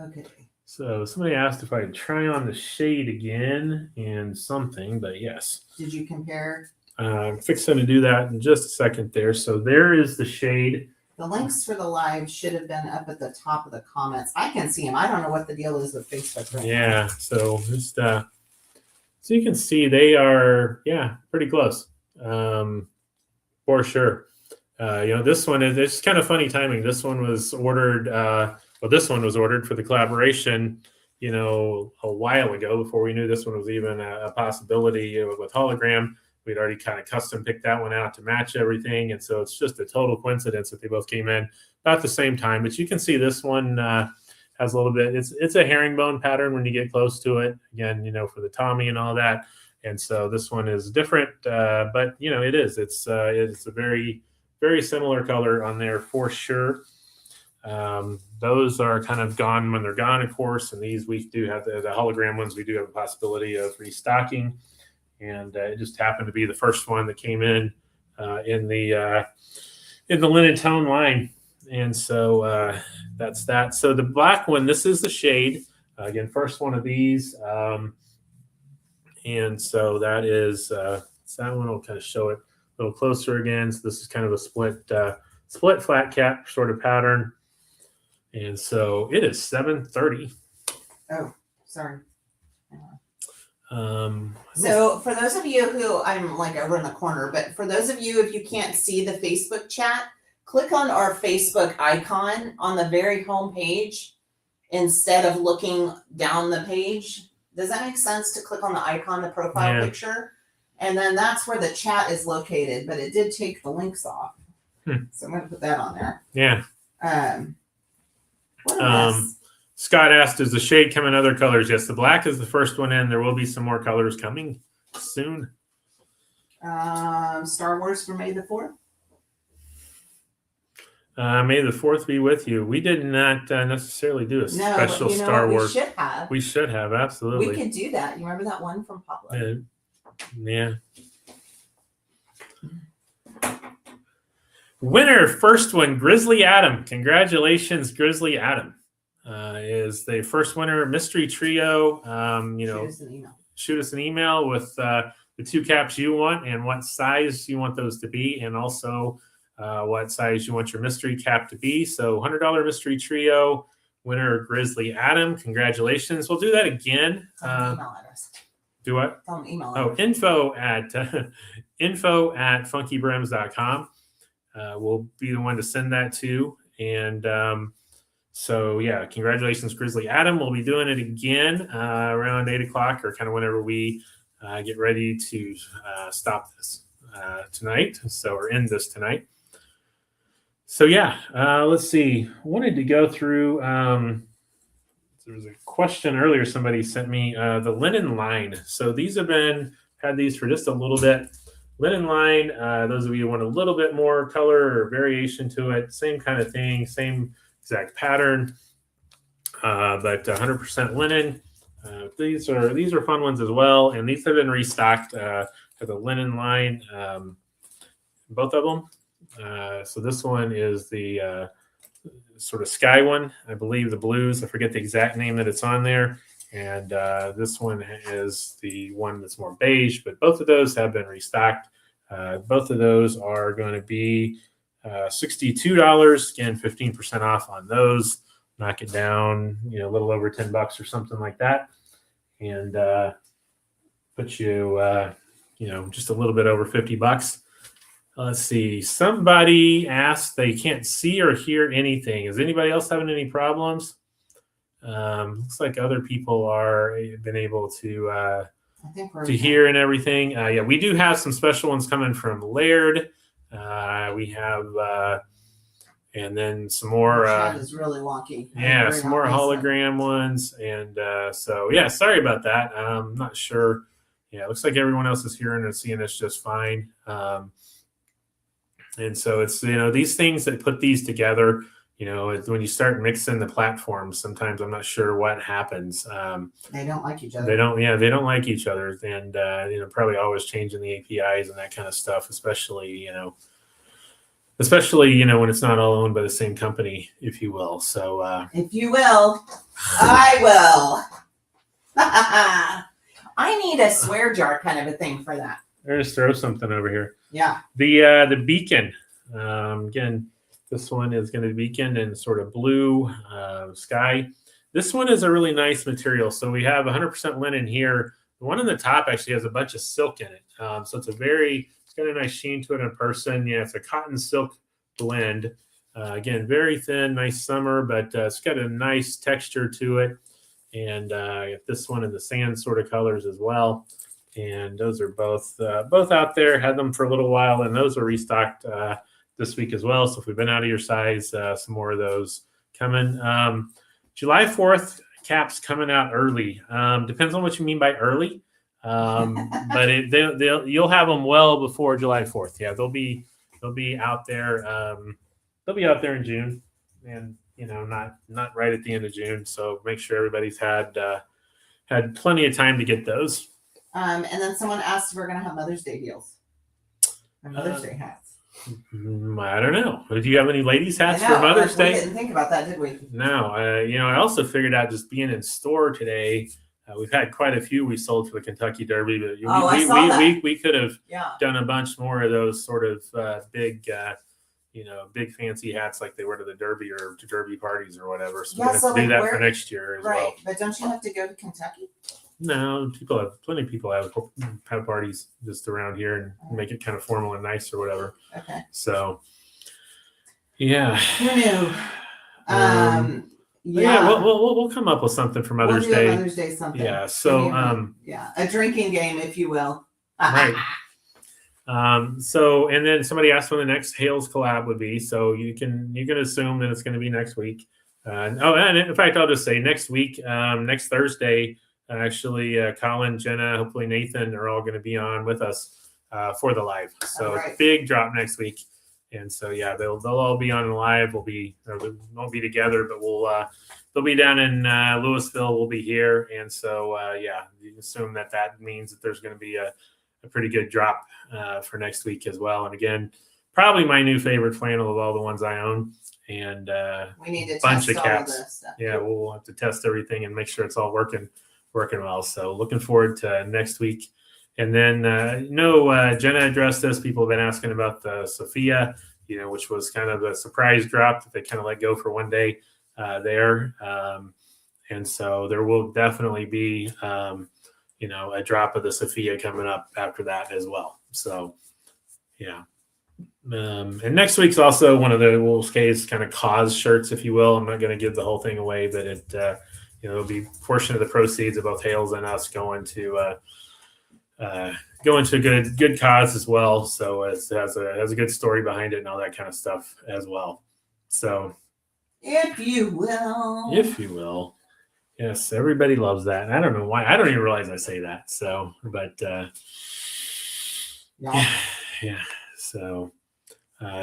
Okay. So somebody asked if I'd try on the shade again and something, but yes. Did you compare? I'm fixing to do that in just a second there. So there is the shade. The links for the live should have been up at the top of the comments. I can see them. I don't know what the deal is with Facebook right now. So just so you can see, they are pretty close for sure. This one it's kind of funny timing. This one was ordered. This one was ordered for the collaboration, a while ago, before we knew this one was even a possibility with hologram. We'd already kind of custom picked that one out to match everything. And so it's just a total coincidence that they both came in about the same time. But you can see this one has a little bit, it's a herringbone pattern when you get close to it. Again, for the Tommy and all that. And so this one is different, but it is. It's a very, very similar color on there for sure. Those are kind of gone when they're gone, of course. And these we do have the hologram ones. We do have a possibility of restocking. And it just happened to be the first one that came in the linen tone line. And so that's that. So the black one, this is the shade. Again, first one of these. And so that is, so that one will kind of show it a little closer again. So this is kind of a split flat cap sort of pattern. And so it is 7:30. Oh, sorry. So for those of you who, I'm like over in the corner, but for those of you, if you can't see the Facebook chat, click on our Facebook icon on the very home page instead of looking down the page. Does that make sense to click on the icon, the profile picture? And then that's where the chat is located, but it did take the links off. So I'm going to put that on there. Yeah. What a mess. Scott asked, does the shade come in other colors? Yes, the black is the first one in. There will be some more colors coming soon. Star Wars for May the 4th? May the 4th be with you. We did not necessarily do a special Star Wars. We should have. We should have, absolutely. We could do that. You remember that one from Pablo? Yeah. Winner, first one, Grizzly Adam. Congratulations, Grizzly Adam. Is the first winner, Mystery Trio. Shoot us an email with the 2 caps you want and what size you want those to be, and also what size you want your mystery cap to be. So $100 Mystery Trio, winner Grizzly Adam. Congratulations. We'll do that again. Email address. Do what? Email address. info at funkybrims.com. We'll be the one to send that to. And so, yeah, congratulations, Grizzly Adam. We'll be doing it again around 8 o'clock or kind of whenever we get ready to stop this tonight. So, or end this tonight. So, yeah, let's see. Wanted to go through, there was a question earlier somebody sent me, the linen line. So these had these for just a little bit. Linen line, those of you who want a little bit more color or variation to it, same kind of thing, same exact pattern, but 100% linen. These are fun ones as well, and these have been restocked for the linen line, both of them. So this one is the sort of sky one, I believe, the blues. I forget the exact name that it's on there. And this one is the one that's more beige, but both of those have been restocked. Both of those are going to be $62. Again, 15% off on those. Knock it down, a little over $10 or something like that. And put you, just a little bit over $50. Let's see. Somebody asked they can't see or hear anything. Is anybody else having any problems? Looks like other people been able to hear and everything. Yeah, we do have some special ones coming from Laird. We have, and then some more. Chat is really wonky. Yeah, some more hologram ones, and so yeah, sorry about that. I'm not sure. Yeah, it looks like everyone else is hearing and seeing this just fine. And so it's, these things that put these together, when you start mixing the platforms, sometimes I'm not sure what happens. They don't like each other. They don't like each other. And, probably always changing the APIs and that kind of stuff, especially when it's not all owned by the same company, if you will. So, if you will, I will. I need a swear jar kind of a thing for that. Just throw something over here. Yeah. The beacon. Again, this one is going to be beacon in sort of blue sky. This one is a really nice material. So we have 100% linen here. The one on the top actually has a bunch of silk in it. So it's got a nice sheen to it in person. Yeah, it's a cotton silk blend. Again, very thin, nice summer, but it's got a nice texture to it. And this one in the sand sort of colors as well. And those are both out there. Had them for a little while, and those are restocked this week as well. So if we've been out of your size, some more of those coming. July 4th caps coming out early. Depends on what you mean by early, but you'll have them well before July 4th. Yeah, they'll be out there. They'll be out there in June, and not right at the end of June. So make sure everybody's had plenty of time to get those. And then someone asked if we're going to have Mother's Day deals. And Mother's Day hats. I don't know. Do you have any ladies' hats I know, for Mother's we Day? didn't think about that, did we? No. I also figured out just being in store today. We've had quite a few we sold for the Kentucky Derby, but I saw that. we could have Yeah. done a bunch more of those sort of big, big fancy hats like they were to the Derby or to Derby parties or whatever. So Yeah, we're going to so do like that where- for next year as Right, well. but don't you have to go to Kentucky? No, plenty of people have parties just around here and make it kind of formal and nice or whatever. Okay. So, yeah. Who knew? Yeah, we'll come up with something for Mother's we'll do Day. a Mother's Day something. Yeah. So, a drinking game, if you will. right. So, and then somebody asked when the next Hales collab would be. So you can assume that it's going to be next week. And in fact, I'll just say next week, next Thursday. Actually, Colin, Jenna, hopefully Nathan are all going to be on with us for the live. So Right. big drop next week, and so yeah, they'll all be on the live. We won't be together, but they'll be down in Louisville. We'll be here, and so yeah, you can assume that means that there's going to be a pretty good drop for next week as well. And again, probably my new favorite flannel of all the ones I own, and we need to bunch test of all caps. this stuff. Yeah, we'll have to test everything and make sure it's all working well. So looking forward to next week. And then Jenna addressed this. People have been asking about the Sophia, which was kind of a surprise drop that they kind of let go for one day there. And so there will definitely be a drop of the Sophia coming up after that as well. So yeah. And next week's also one of the Wolves K's kind of cause shirts, if you will. I'm not going to give the whole thing away, but it'll be a portion of the proceeds of both Hales and us going to good cause as well. So it has a good story behind it and all that kind of stuff as well. So if you will, yes, everybody loves that. I don't know why. I don't even realize I say that. So, but yeah. So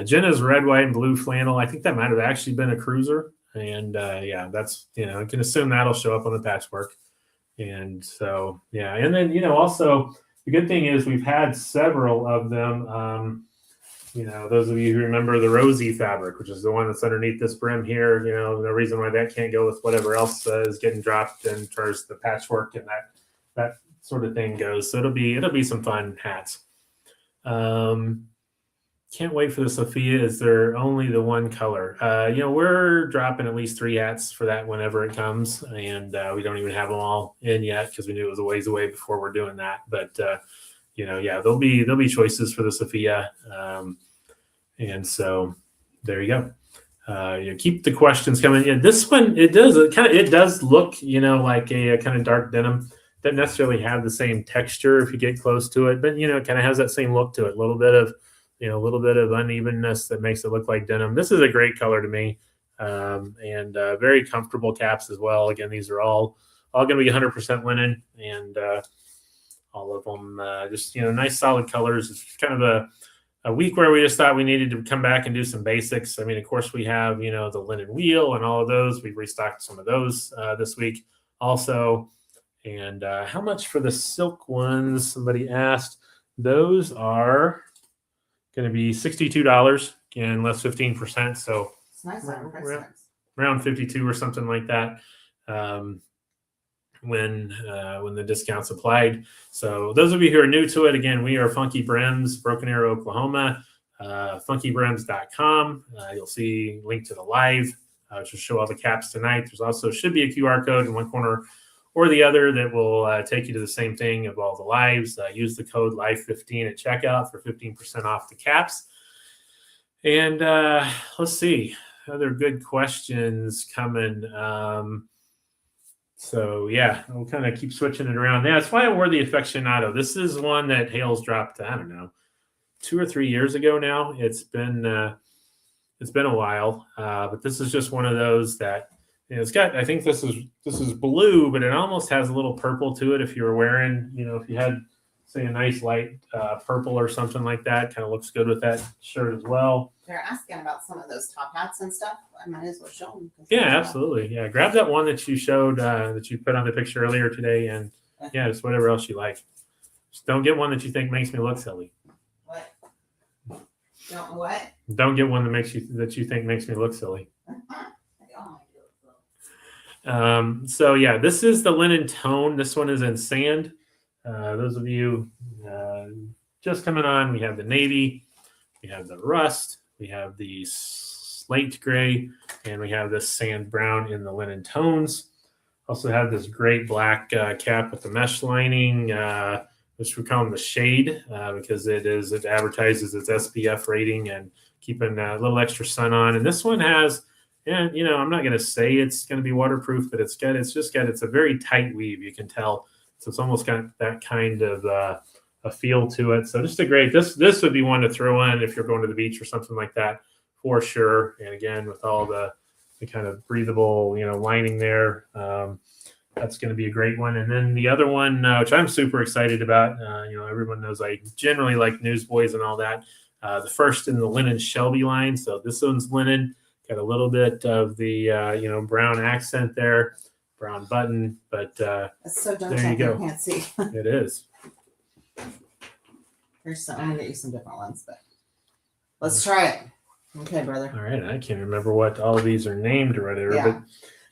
Jenna's red, white, and blue flannel. I think that might have actually been a cruiser. And that's, I can assume that'll show up on the patchwork. And so, yeah. And then, also the good thing is we've had several of them. Those of you who remember the rosy fabric, which is the one that's underneath this brim here, no reason why that can't go with whatever else is getting dropped and towards the patchwork and that sort of thing goes. So it'll be some fun hats. Can't wait for the Sophia. Is there only the one color? We're dropping at least 3 hats for that whenever it comes, and we don't even have them all in yet because we knew it was a ways away before we're doing that. But there'll be choices for the Sophia, and so there you go. Keep the questions coming. Yeah, this one it does look like a kind of dark denim. Doesn't necessarily have the same texture if you get close to it, but it kind of has that same look to it. A little bit of unevenness that makes it look like denim. This is a great color to me, and very comfortable caps as well. Again, these are all going to be 100% linen, and all of them just nice solid colors. It's kind of a week where we just thought we needed to come back and do some basics. I mean, of course, we have the linen wheel and all of those. We've restocked some of those this week also. And how much for the silk ones? Somebody asked. Those are going to be $62 and less 15%. So it's nice around 52 or something like that when the discounts applied. So those of you who are new to it, again, we are FunkyBrims, Broken Arrow, Oklahoma, FunkyBrims.com. You'll see a link to the live, which will show all the caps tonight. There's also should be a QR code in one corner or the other that will take you to the same thing of all the lives. Use the code LIVE15 at checkout for 15% off the caps. And let's see, other good questions coming. So yeah, we'll kind of keep switching it around. Yeah, that's why I wore the Affectionado. This is one that Hales dropped, I don't know, 2 or 3 years ago now. It's been a while, but this is just one of those that it's got. I think this is blue, but it almost has a little purple to it. If you were wearing, if you had, say, a nice light purple or something like that, kind of looks good with that shirt as well. They're asking about some of those top hats and stuff. I might as well show them. Yeah, absolutely. Yeah, grab that one that you showed that you put on the picture earlier today, and yeah, just whatever else you like. Just don't get one that you think makes me look silly. What? Don't know what? Don't get one that you think makes me look silly. So yeah, this is the linen tone. This one is in sand. Those of you just coming on, we have the navy, we have the rust, we have the slate gray, and we have this sand brown in the linen tones. Also have this great black cap with the mesh lining, which we call them the shade because it advertises its SPF rating and keeping a little extra sun on. And this one has, and I'm not going to say it's going to be waterproof, but it's a very tight weave. You can tell, so it's almost got that kind of a feel to it. So just a great, this would be one to throw in if you're going to the beach or something like that for sure. And again, with all the kind of breathable, lining there, that's going to be a great one. And then the other one, which I'm super excited about, everyone knows I generally like Newsboys and all that. The first in the linen Shelby line. So this one's linen. Got a little bit of the brown accent there, brown button, but it's so dark there you go. I can't see. It is. I'm gonna get you some different ones, but let's try it. Okay, brother. All right, I can't remember what all of these are named or whatever, Yeah. but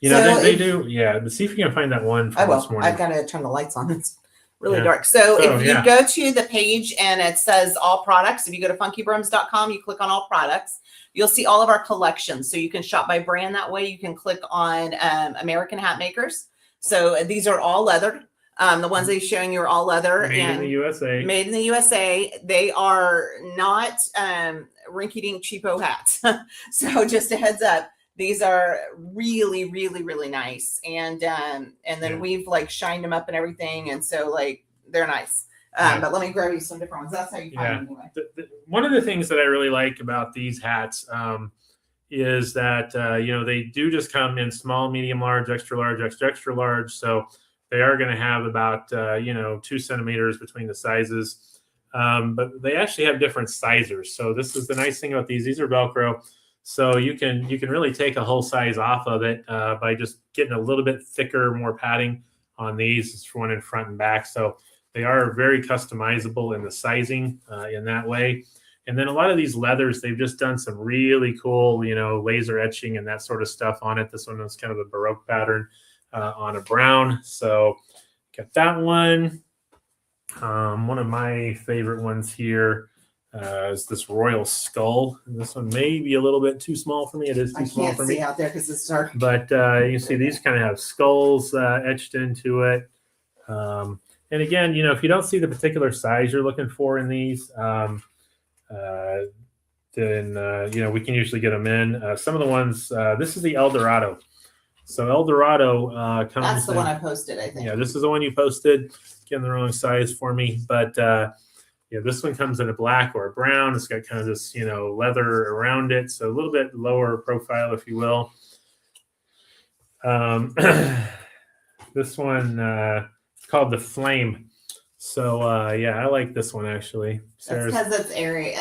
so they do. Yeah, but see if you can find that one from this morning. I've got to turn the lights on. It's really dark. So if you go to the page and it says all products, if you go to FunkyBrims.com, you click on all products, you'll see all of our collections. So you can shop by brand that way. You can click on American Hat Makers. So these are all leather. The ones that he's showing you are all leather. Made in the USA. Made in the USA. They are not rinky-dink cheapo hats. So just a heads up. These are really, really, really nice. And then we've shined them up and everything. And so they're nice. But let me grab you some different ones. That's how you find them anyway. One of the things that I really like about these hats is that, they do just come in small, medium, large, extra large, extra large. So they are going to have about, 2 centimeters between the sizes. But they actually have different sizers. So this is the nice thing about these. These are Velcro. So you can really take a whole size off of it by just getting a little bit thicker, more padding on these. It's for one in front and back. So they are very customizable in the sizing in that way. And then a lot of these leathers, they've just done some really cool, laser etching and that sort of stuff on it. This one was kind of a Baroque pattern on a brown. So got that one. One of my favorite ones here is this Royal Skull. And this one may be a little bit too small for me. It is too small for me. I can't see out there because it's dark. But you see these kind of have skulls etched into it. And again, if you don't see the particular size you're looking for in these, then we can usually get them in. Some of the ones, this is the El Dorado. So El Dorado comes. That's the one I posted, I think. Yeah, this is the one you posted. Getting the wrong size for me, but this one comes in a black or a brown. It's got kind of this, leather around it, so a little bit lower profile, if you will. This one it's called the Flame. So I like this one actually. That's because it's aerated.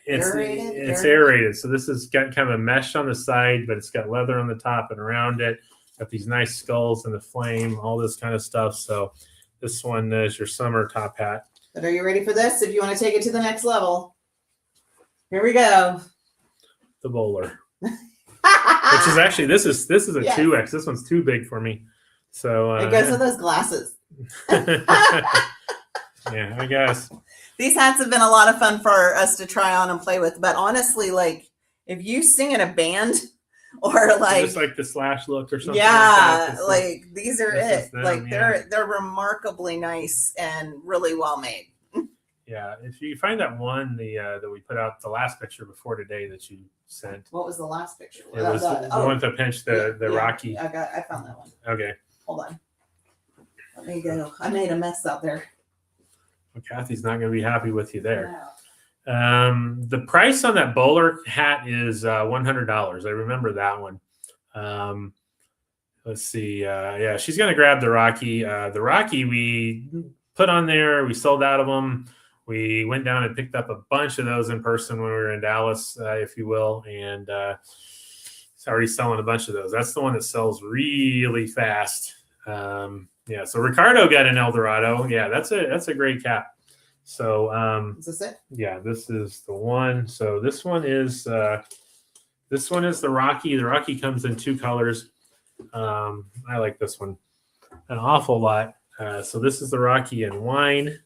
It's aerated. So this has got kind of a mesh on the side, but it's got leather on the top and around it. Got these nice skulls and the flame, all this kind of stuff. So this one is your summer top hat. But are you ready for this? If you want to take it to the next level, here we go. The bowler, which is actually this is a 2X. This one's too big for me. So it goes with those glasses. Yeah, I guess these hats have been a lot of fun for us to try on and play with. But honestly, if you sing in a band or just like the Slash look or something, these are it. They're remarkably nice and really well made. Yeah, if you find that one that we put out the last picture before today that you sent. What was the last picture? It was the one with the pinch, the Rocky. I found that one. Okay. Hold on. Let me go. I made a mess out there. Well, Kathy's not going to be happy with you there. No. The price on that bowler hat is $100. I remember that one. Let's see. She's going to grab the Rocky. The Rocky we put on there. We sold out of them. We went down and picked up a bunch of those in person when we were in Dallas, if you will. And it's already selling a bunch of those. That's the one that sells really fast. So Ricardo got an El Dorado. Yeah, that's a great cap. So Is this it? yeah, this is the one. So this one is the Rocky. The Rocky comes in 2 colors. I like this one an awful lot. So this is the Rocky in wine.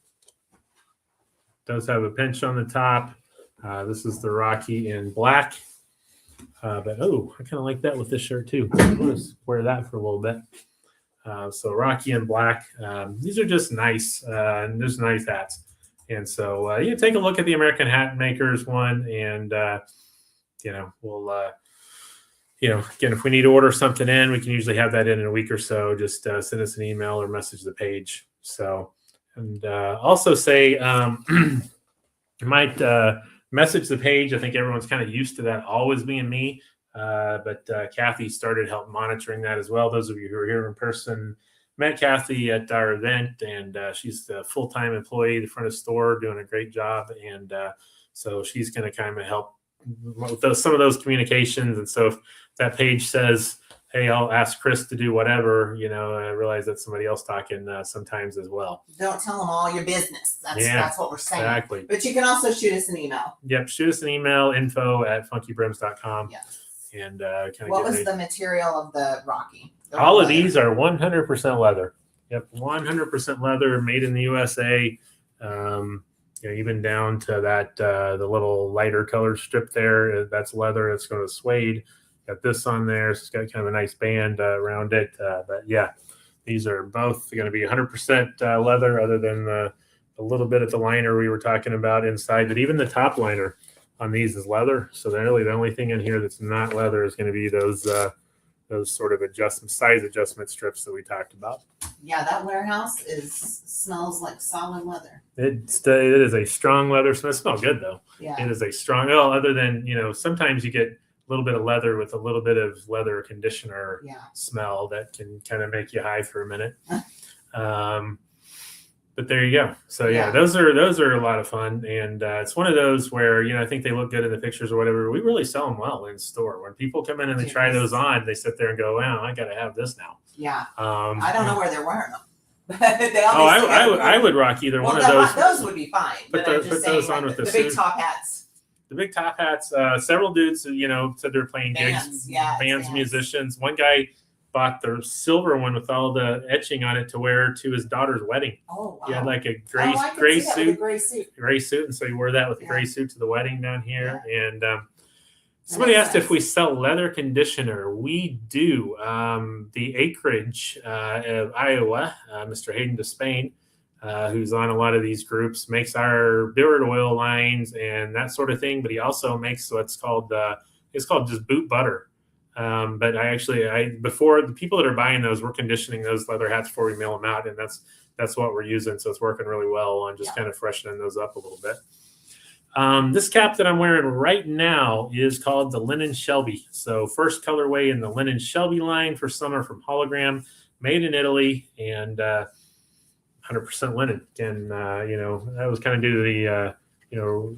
Does have a pinch on the top. This is the Rocky in black. But oh, I kind of like that with this shirt too. I'll just wear that for a little bit. So Rocky in black. These are just nice, just nice hats. And so you take a look at the American Hat Makers one, and we'll again, if we need to order something in, we can usually have that in a week or so. Just send us an email or message the page. So, and also say you might message the page. I think everyone's kind of used to that always being me. But Kathy started help monitoring that as well. Those of you who are here in person met Kathy at our event, and she's the full-time employee at the front of the store doing a great job. And so she's going to kind of help with some of those communications. And so if that page says, hey, I'll ask Chris to do whatever, I realize that's somebody else talking sometimes as well. Don't tell them all your business. That's what we're saying. Exactly. But you can also shoot us an email. Yep. Shoot us an email, info@funkybrims.com. Yes. And what was the material of the Rocky? All of these are 100% leather. Yep, 100% leather, made in the USA. Even down to that the little lighter color strip there. That's leather. It's going to suede. Got this on there. So it's got kind of a nice band around it. But yeah, these are both going to be 100% leather, other than the little bit of the liner we were talking about inside. But even the top liner on these is leather. So really the only thing in here that's not leather is going to be those sort of size adjustment strips that we talked about. Yeah, that warehouse smells like solid leather. It is a strong leather smell. It smells good though. Yeah. It is a strong. Well, other than sometimes you get a little bit of leather with a little bit of leather conditioner smell that can kind of make you high for a minute. But there you go. So yeah, those are a lot of fun, and it's one of those where I think they look good in the pictures or whatever. We really sell them well in store. When people come in and they try those on, they sit there and go, "Wow, I got to have this now." Yeah. I don't know where they're wearing them. I would rock either one of those. Those would be fine. Put those on with the big top hats. The big top hats. Several dudes, said they're playing gigs, bands, musicians. One guy bought the silver one with all the etching on it to wear to his daughter's wedding. Oh, wow. He had like a gray suit, and so he wore that with a gray suit to the wedding down here. Yeah. And somebody asked if we sell leather conditioner. We do. The Acreage of Iowa, Mr. Hayden Despain, who's on a lot of these groups, makes our beard oil lines and that sort of thing. But he also makes what's called just boot butter. But before the people that are buying those, we're conditioning those leather hats before we mail them out, and that's what we're using. So it's working really well on just kind of freshening those up a little bit. This cap that I'm wearing right now is called the Linen Shelby. So first colorway in the Linen Shelby line for summer from Hologram, made in Italy, and 100% linen. And that was kind of due to the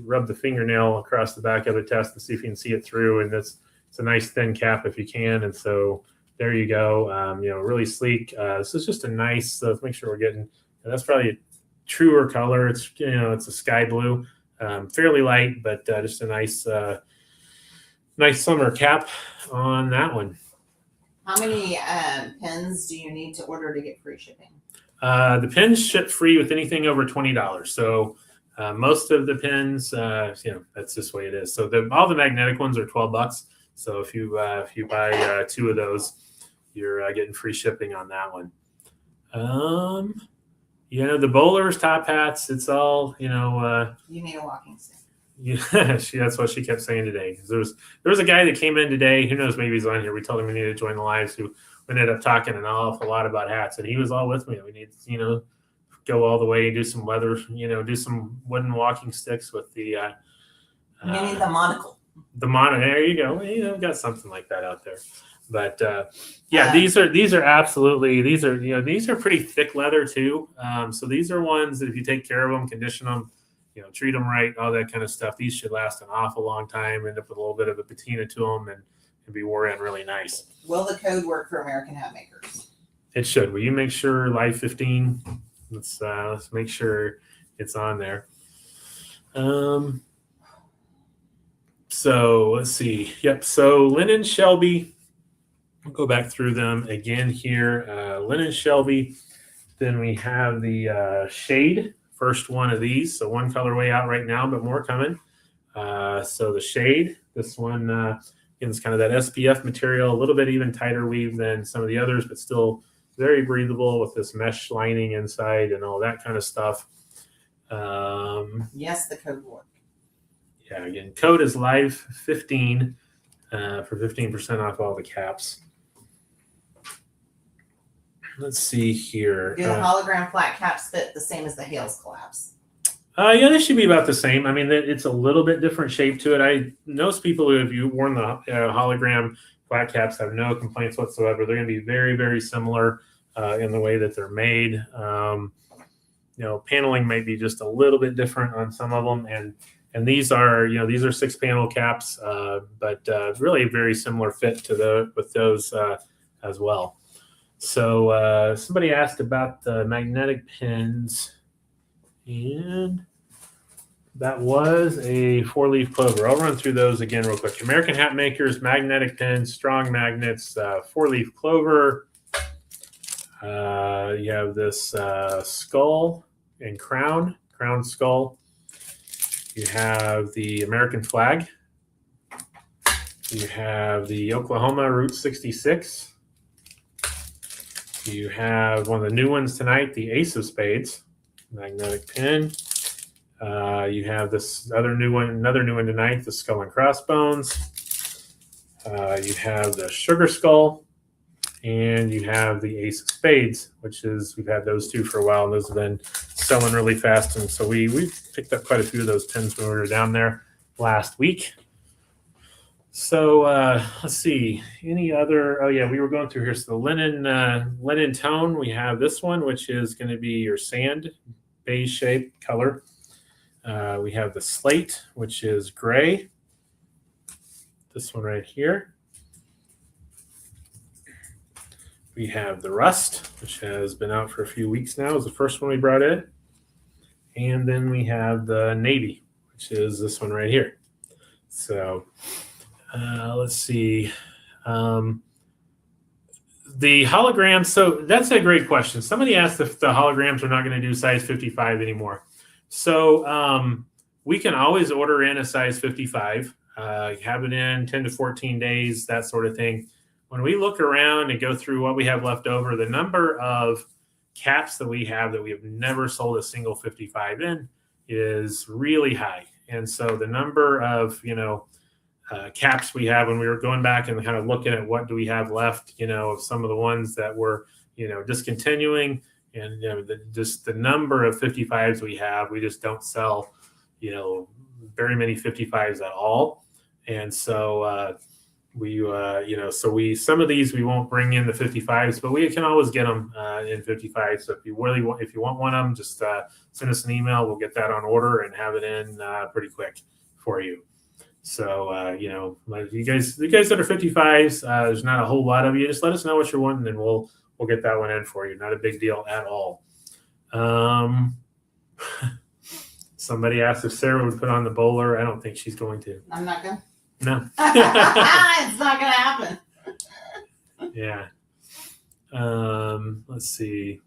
rub the fingernail across the back of the test to see if you can see it through, and it's a nice thin cap if you can. And so there you go. Really sleek. This is just a nice, so let's make sure we're getting, that's probably a truer color. It's, it's a sky blue, fairly light, but just a nice summer cap on that one. How many pins do you need to order to get free shipping? The pins ship free with anything over $20. So most of the pins, that's just the way it is. So all the magnetic ones are $12. So if you buy 2 of those, you're getting free shipping on that one. The bowlers, top hats, it's all, you need a walking stick. Yeah, that's what she kept saying today. There was a guy that came in today. Who knows? Maybe he's on here. We told him we needed to join the lives. Who we ended up talking an awful lot about hats, and he was all with me. We need to, go all the way, do some leather, do some wooden walking sticks with the. You need the monocle. The mono, there you go. Got something like that out there. But these are absolutely, these are pretty thick leather too. So these are ones that if you take care of them, condition them, treat them right, all that kind of stuff, these should last an awful long time, end up with a little bit of a patina to them, and be wore in really nice. Will the code work for American Hat Makers? It should. Will you make sure Live 15? Let's make sure it's on there. So let's see. Yep. So Linen Shelby. I'll go back through them again here. Linen Shelby. Then we have the Shade. First one of these. So one colorway out right now, but more coming. So the Shade. This one again, it's kind of that SPF material, a little bit even tighter weave than some of the others, but still very breathable with this mesh lining inside and all that kind of stuff. Yes, the code work. Yeah, again, code is live 15 for 15% off all the caps. Let's see here. Do the hologram flat caps fit the same as the Hales collapse? Yeah, they should be about the same. I mean, it's a little bit different shape to it. Most people who have worn the hologram flat caps have no complaints whatsoever. They're going to be very, very similar in the way that they're made. Paneling might be just a little bit different on some of them, and these are 6-panel caps, but really a very similar fit to with those as well. So somebody asked about the magnetic pins, and that was a 4-leaf clover. I'll run through those again real quick. American Hat Makers, magnetic pins, strong magnets, 4-leaf clover. You have this skull and crown skull. You have the American flag. You have the Oklahoma Route 66. You have one of the new ones tonight, the Ace of Spades, magnetic pin. You have this another new one tonight, the Skull and Crossbones. You have the Sugar Skull, and you have the Ace of Spades, we've had those two for a while, and those have been selling really fast. And so we picked up quite a few of those pins when we were down there last week. So let's see, any other? Oh yeah, we were going through here. So the linen tone, we have this one, which is going to be your sand beige shape color. We have the slate, which is gray. This one right here. We have the rust, which has been out for a few weeks now. It was the first one we brought in. And then we have the navy, which is this one right here. So let's see. The holograms. So that's a great question. Somebody asked if the holograms are not going to do size 55 anymore. So we can always order in a size 55, have it in 10 to 14 days, that sort of thing. When we look around and go through what we have left over, the number of caps that we have never sold a single 55 in is really high. And so the number of, caps we have, when we were going back and kind of looking at what do we have left, of some of the ones that were, discontinuing, and just the number of 55s we just don't sell, very many 55s at all. And so some of these we won't bring in the 55s, but we can always get them in 55s. So if you want one of them, just send us an email. We'll get that on order and have it in pretty quick for you. So like you guys that are 55s, there's not a whole lot of you. Just let us know what you're wanting, and we'll get that one in for you. Not a big deal at all. Somebody asked if Sarah would put on the bowler. I don't think she's going to. I'm not going to. No. It's not going to happen. Yeah. Let's see.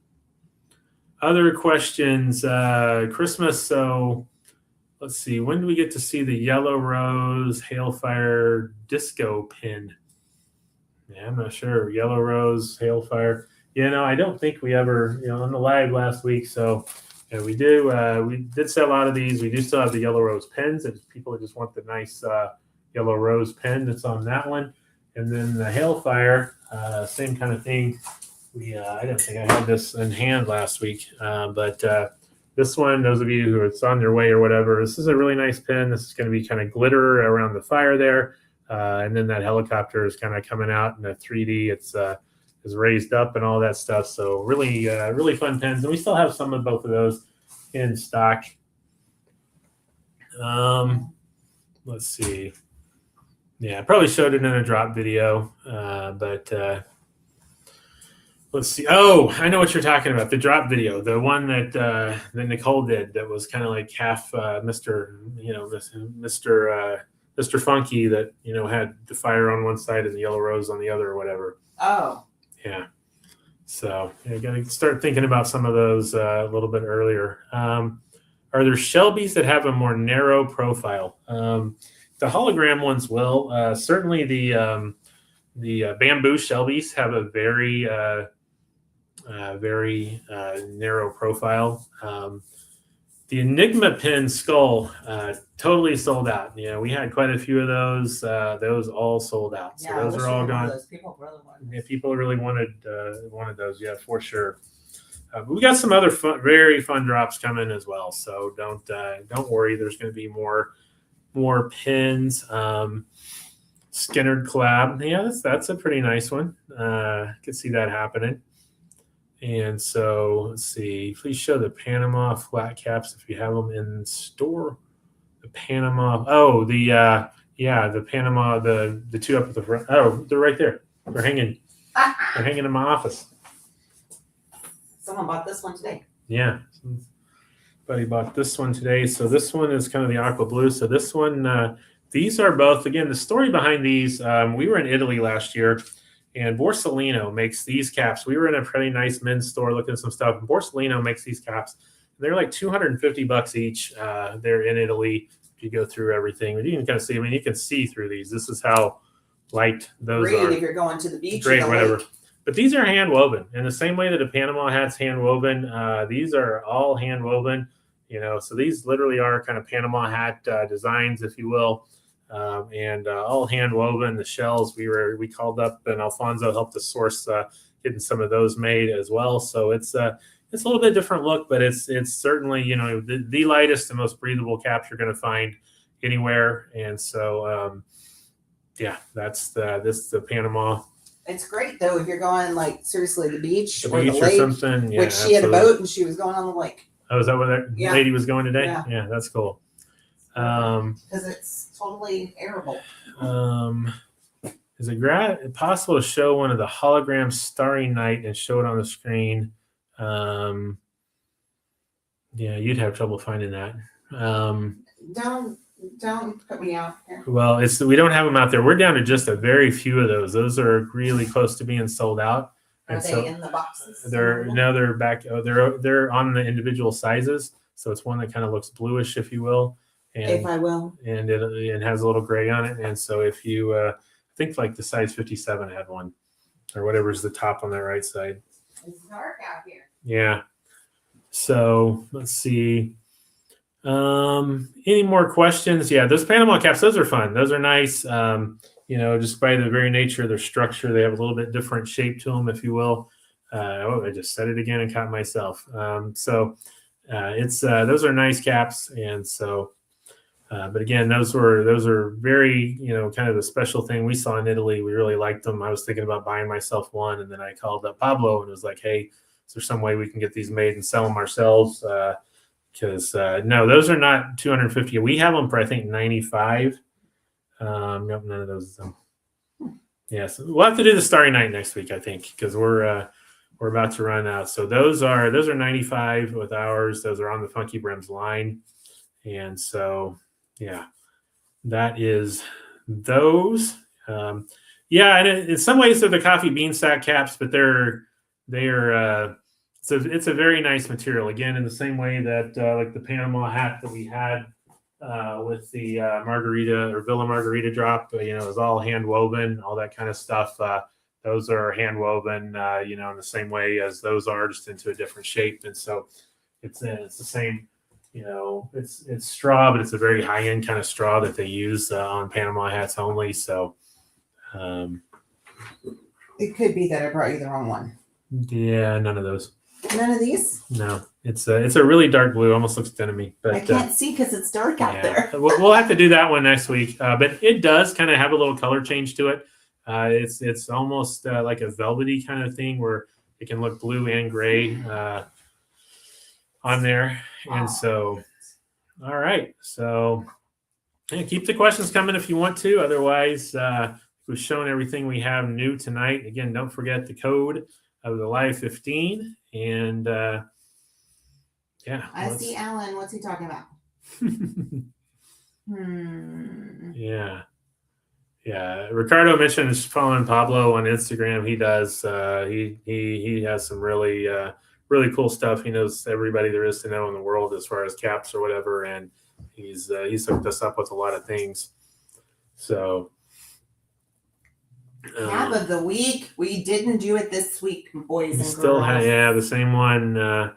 Other questions. Christmas. So let's see. When do we get to see the Yellow Rose Hailfire Disco pin? Yeah, I'm not sure. Yellow Rose Hailfire. I don't think we ever, on the live last week. So we did sell a lot of these. We do still have the Yellow Rose pins. If people just want the nice Yellow Rose pen that's on that one. And then the Hailfire, same kind of thing. I don't think I had this in hand last week, but this one, those of you who it's on your way or whatever, this is a really nice pen. This is going to be kind of glitter around the fire there. And then that helicopter is kind of coming out in a 3D. It's is raised up and all that stuff. So really, really fun pens. And we still have some of both of those in stock. Let's see. Yeah, I probably showed it in a drop video, but Let's see. Oh, I know what you're talking about. The drop video, the one that Nicole did, that was kind of like half Mr. Mr. Funky, that had the fire on one side and the yellow rose on the other, or whatever. Oh. Yeah. So you got to start thinking about some of those a little bit earlier. Are there Shelbys that have a more narrow profile? The hologram ones will. Certainly the bamboo Shelbys have a very narrow profile. The Enigma pin skull totally sold out. We had quite a few of those. Those all sold out. So those are all gone. People really wanted those. Yeah, for sure. We got some other very fun drops coming as well. So don't worry. There's going to be more pins. Skinnerd collab. Yeah, that's a pretty nice one. I could see that happening. And so let's see. Please show the Panama flat caps if you have them in store. The Panama. Oh, the Panama. The two up at the front. Oh, they're right there. They're hanging. They're hanging in my office. Someone bought this one today. Yeah, somebody bought this one today. So this one is kind of the aqua blue. So this one. These are both, again, the story behind these. We were in Italy last year, and Borsalino makes these caps. We were in a pretty nice men's store looking at some stuff. Borsalino makes these caps. They're like $250 each. They're in Italy. If you go through everything, but you can kind of see. I mean, you can see through these. This is how light those are. If you're going to the beach. Great, whatever. But these are hand woven in the same way that a Panama hat's hand woven. These are all hand woven. So these literally are kind of Panama hat designs, if you will. And all hand woven. The shells we called up, and Alfonso helped us source getting some of those made as well. So it's a little bit different look, but it's certainly the lightest and most breathable caps you're going to find anywhere. And so that's the Panama. It's great though if you're going like seriously the beach The or beach the lake, or something. Yeah, which she had a boat and she was going on the lake. Oh, is that where that lady was going today? Yeah, that's cool. Because it's totally airable. Is it possible to show one of the hologram Starry Night and show it on the screen? You'd have trouble finding that. Don't put me out here. Well, we don't have them out there. We're down to just a very few of those. Those are really close to being sold out. Are they in the boxes? They're back. Oh, they're on the individual sizes. So it's one that kind of looks bluish, if you will. And, if I will. And it has a little gray on it. And so if you, I think like the size 57 had one, or whatever's the top on that right side. It's dark out here. Yeah. So let's see. Any more questions? Yeah, those Panama caps, those are fun. Those are nice. Just by the very nature of their structure, they have a little bit different shape to them, if you will. I just said it again and caught myself. Those are nice caps. And so, but again, those are very, kind of the special thing we saw in Italy. We really liked them. I was thinking about buying myself one, and then I called up Pablo and was like, hey, is there some way we can get these made and sell them ourselves? Because no, those are not $250. We have them for I think $95. Nope, none of those. Yeah, so we'll have to do the Starry Night next week, I think, because we're about to run out. So those are $95 with ours. Those are on the FunkyBrims line, and so that is those. And in some ways they're the coffee bean sack caps, but it's a very nice material. Again, in the same way that like the Panama hat that we had with the Margarita or Villa Margarita drop, is all hand woven, all that kind of stuff. Those are hand woven, in the same way as those are, just into a different shape. And so it's the same, it's straw, but it's a very high end kind of straw that they use on Panama hats only. So it could be that I brought you the wrong one. Yeah, none of those. None of these? No, it's a really dark blue, almost looks denim-y. But I can't see because it's dark out there. We'll have to do that one next week. But it does kind of have a little color change to it. It's almost like a velvety kind of thing where it can look blue and gray on there. And so, all right. So keep the questions coming if you want to. Otherwise, we've shown everything we have new tonight. Again, don't forget the code. of the Live 15. And yeah. I see Alan. What's he talking about? Yeah. Yeah. Ricardo mentions following Pablo on Instagram. He does. He has some really cool stuff. He knows everybody there is to know in the world as far as caps or whatever, and he's hooked us up with a lot of things. So cap of the week. We didn't do it this week, boys and still girls. the same one.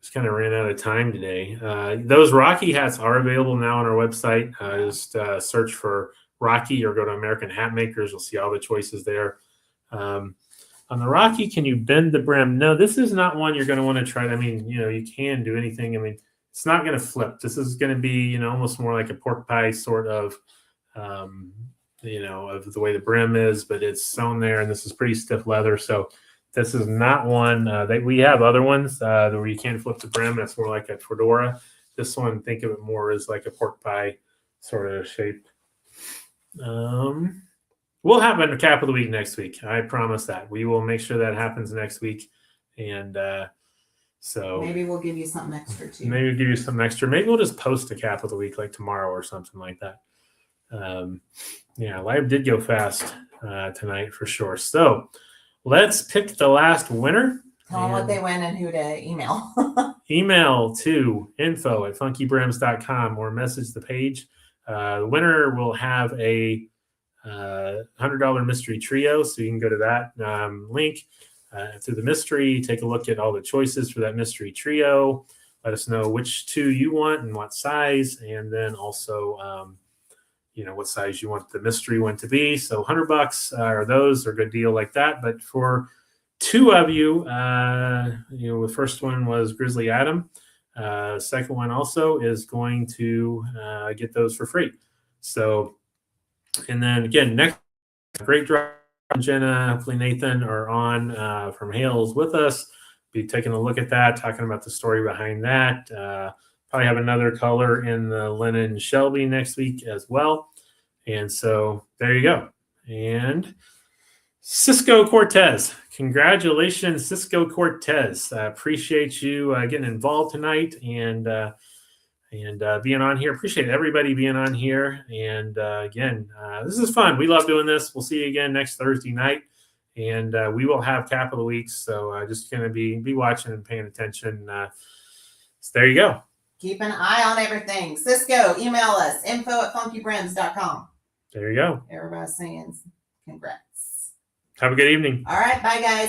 Just kind of ran out of time today. Those Rocky hats are available now on our website. Just search for Rocky or go to American Hat Makers. You'll see all the choices there. On the Rocky, can you bend the brim? No, this is not one you're going to want to try. I mean, you can do anything. I mean, it's not going to flip. This is going to be, almost more like a pork pie sort of, of the way the brim is, but it's sewn there, and this is pretty stiff leather. So this is not one that we have other ones where you can't flip the brim. That's more like a fedora. This one, think of it more as like a pork pie sort of shape. We'll have a cap of the week next week. I promise that. We will make sure that happens next week. And so maybe we'll give you something extra too. Maybe we'll give you something extra. Maybe we'll just post a cap of the week like tomorrow or something like that. Live did go fast tonight for sure. So let's pick the last winner. Tell them what they win and who to email. Email to info@funkybrims.com or message the page. The winner will have a $100 mystery trio. So you can go to that link through the mystery, take a look at all the choices for that mystery trio. Let us know which two you want and what size, and then also what size you want the mystery one to be. So $100 are those, are a good deal like that. But for two of you, the first one was Grizzly Adam. Second one also is going to get those for free. So, and then again, next great drive, Jenna, hopefully Nathan are on from Hales with us. Be taking a look at that, talking about the story behind that. Probably have another color in the linen Shelby next week as well. And so there you go. And Cisco Cortez, congratulations, Cisco Cortez. Appreciate you getting involved tonight and being on here. Appreciate everybody being on here. And again, this is fun. We love doing this. We'll see you again next Thursday night. And we will have cap of the week. So just going to be watching and paying attention. So there you go. Keep an eye on everything. Cisco, email us, info@funkybrims.com. There you go. Everybody's saying congrats. Have a good evening. All right. Bye, guys.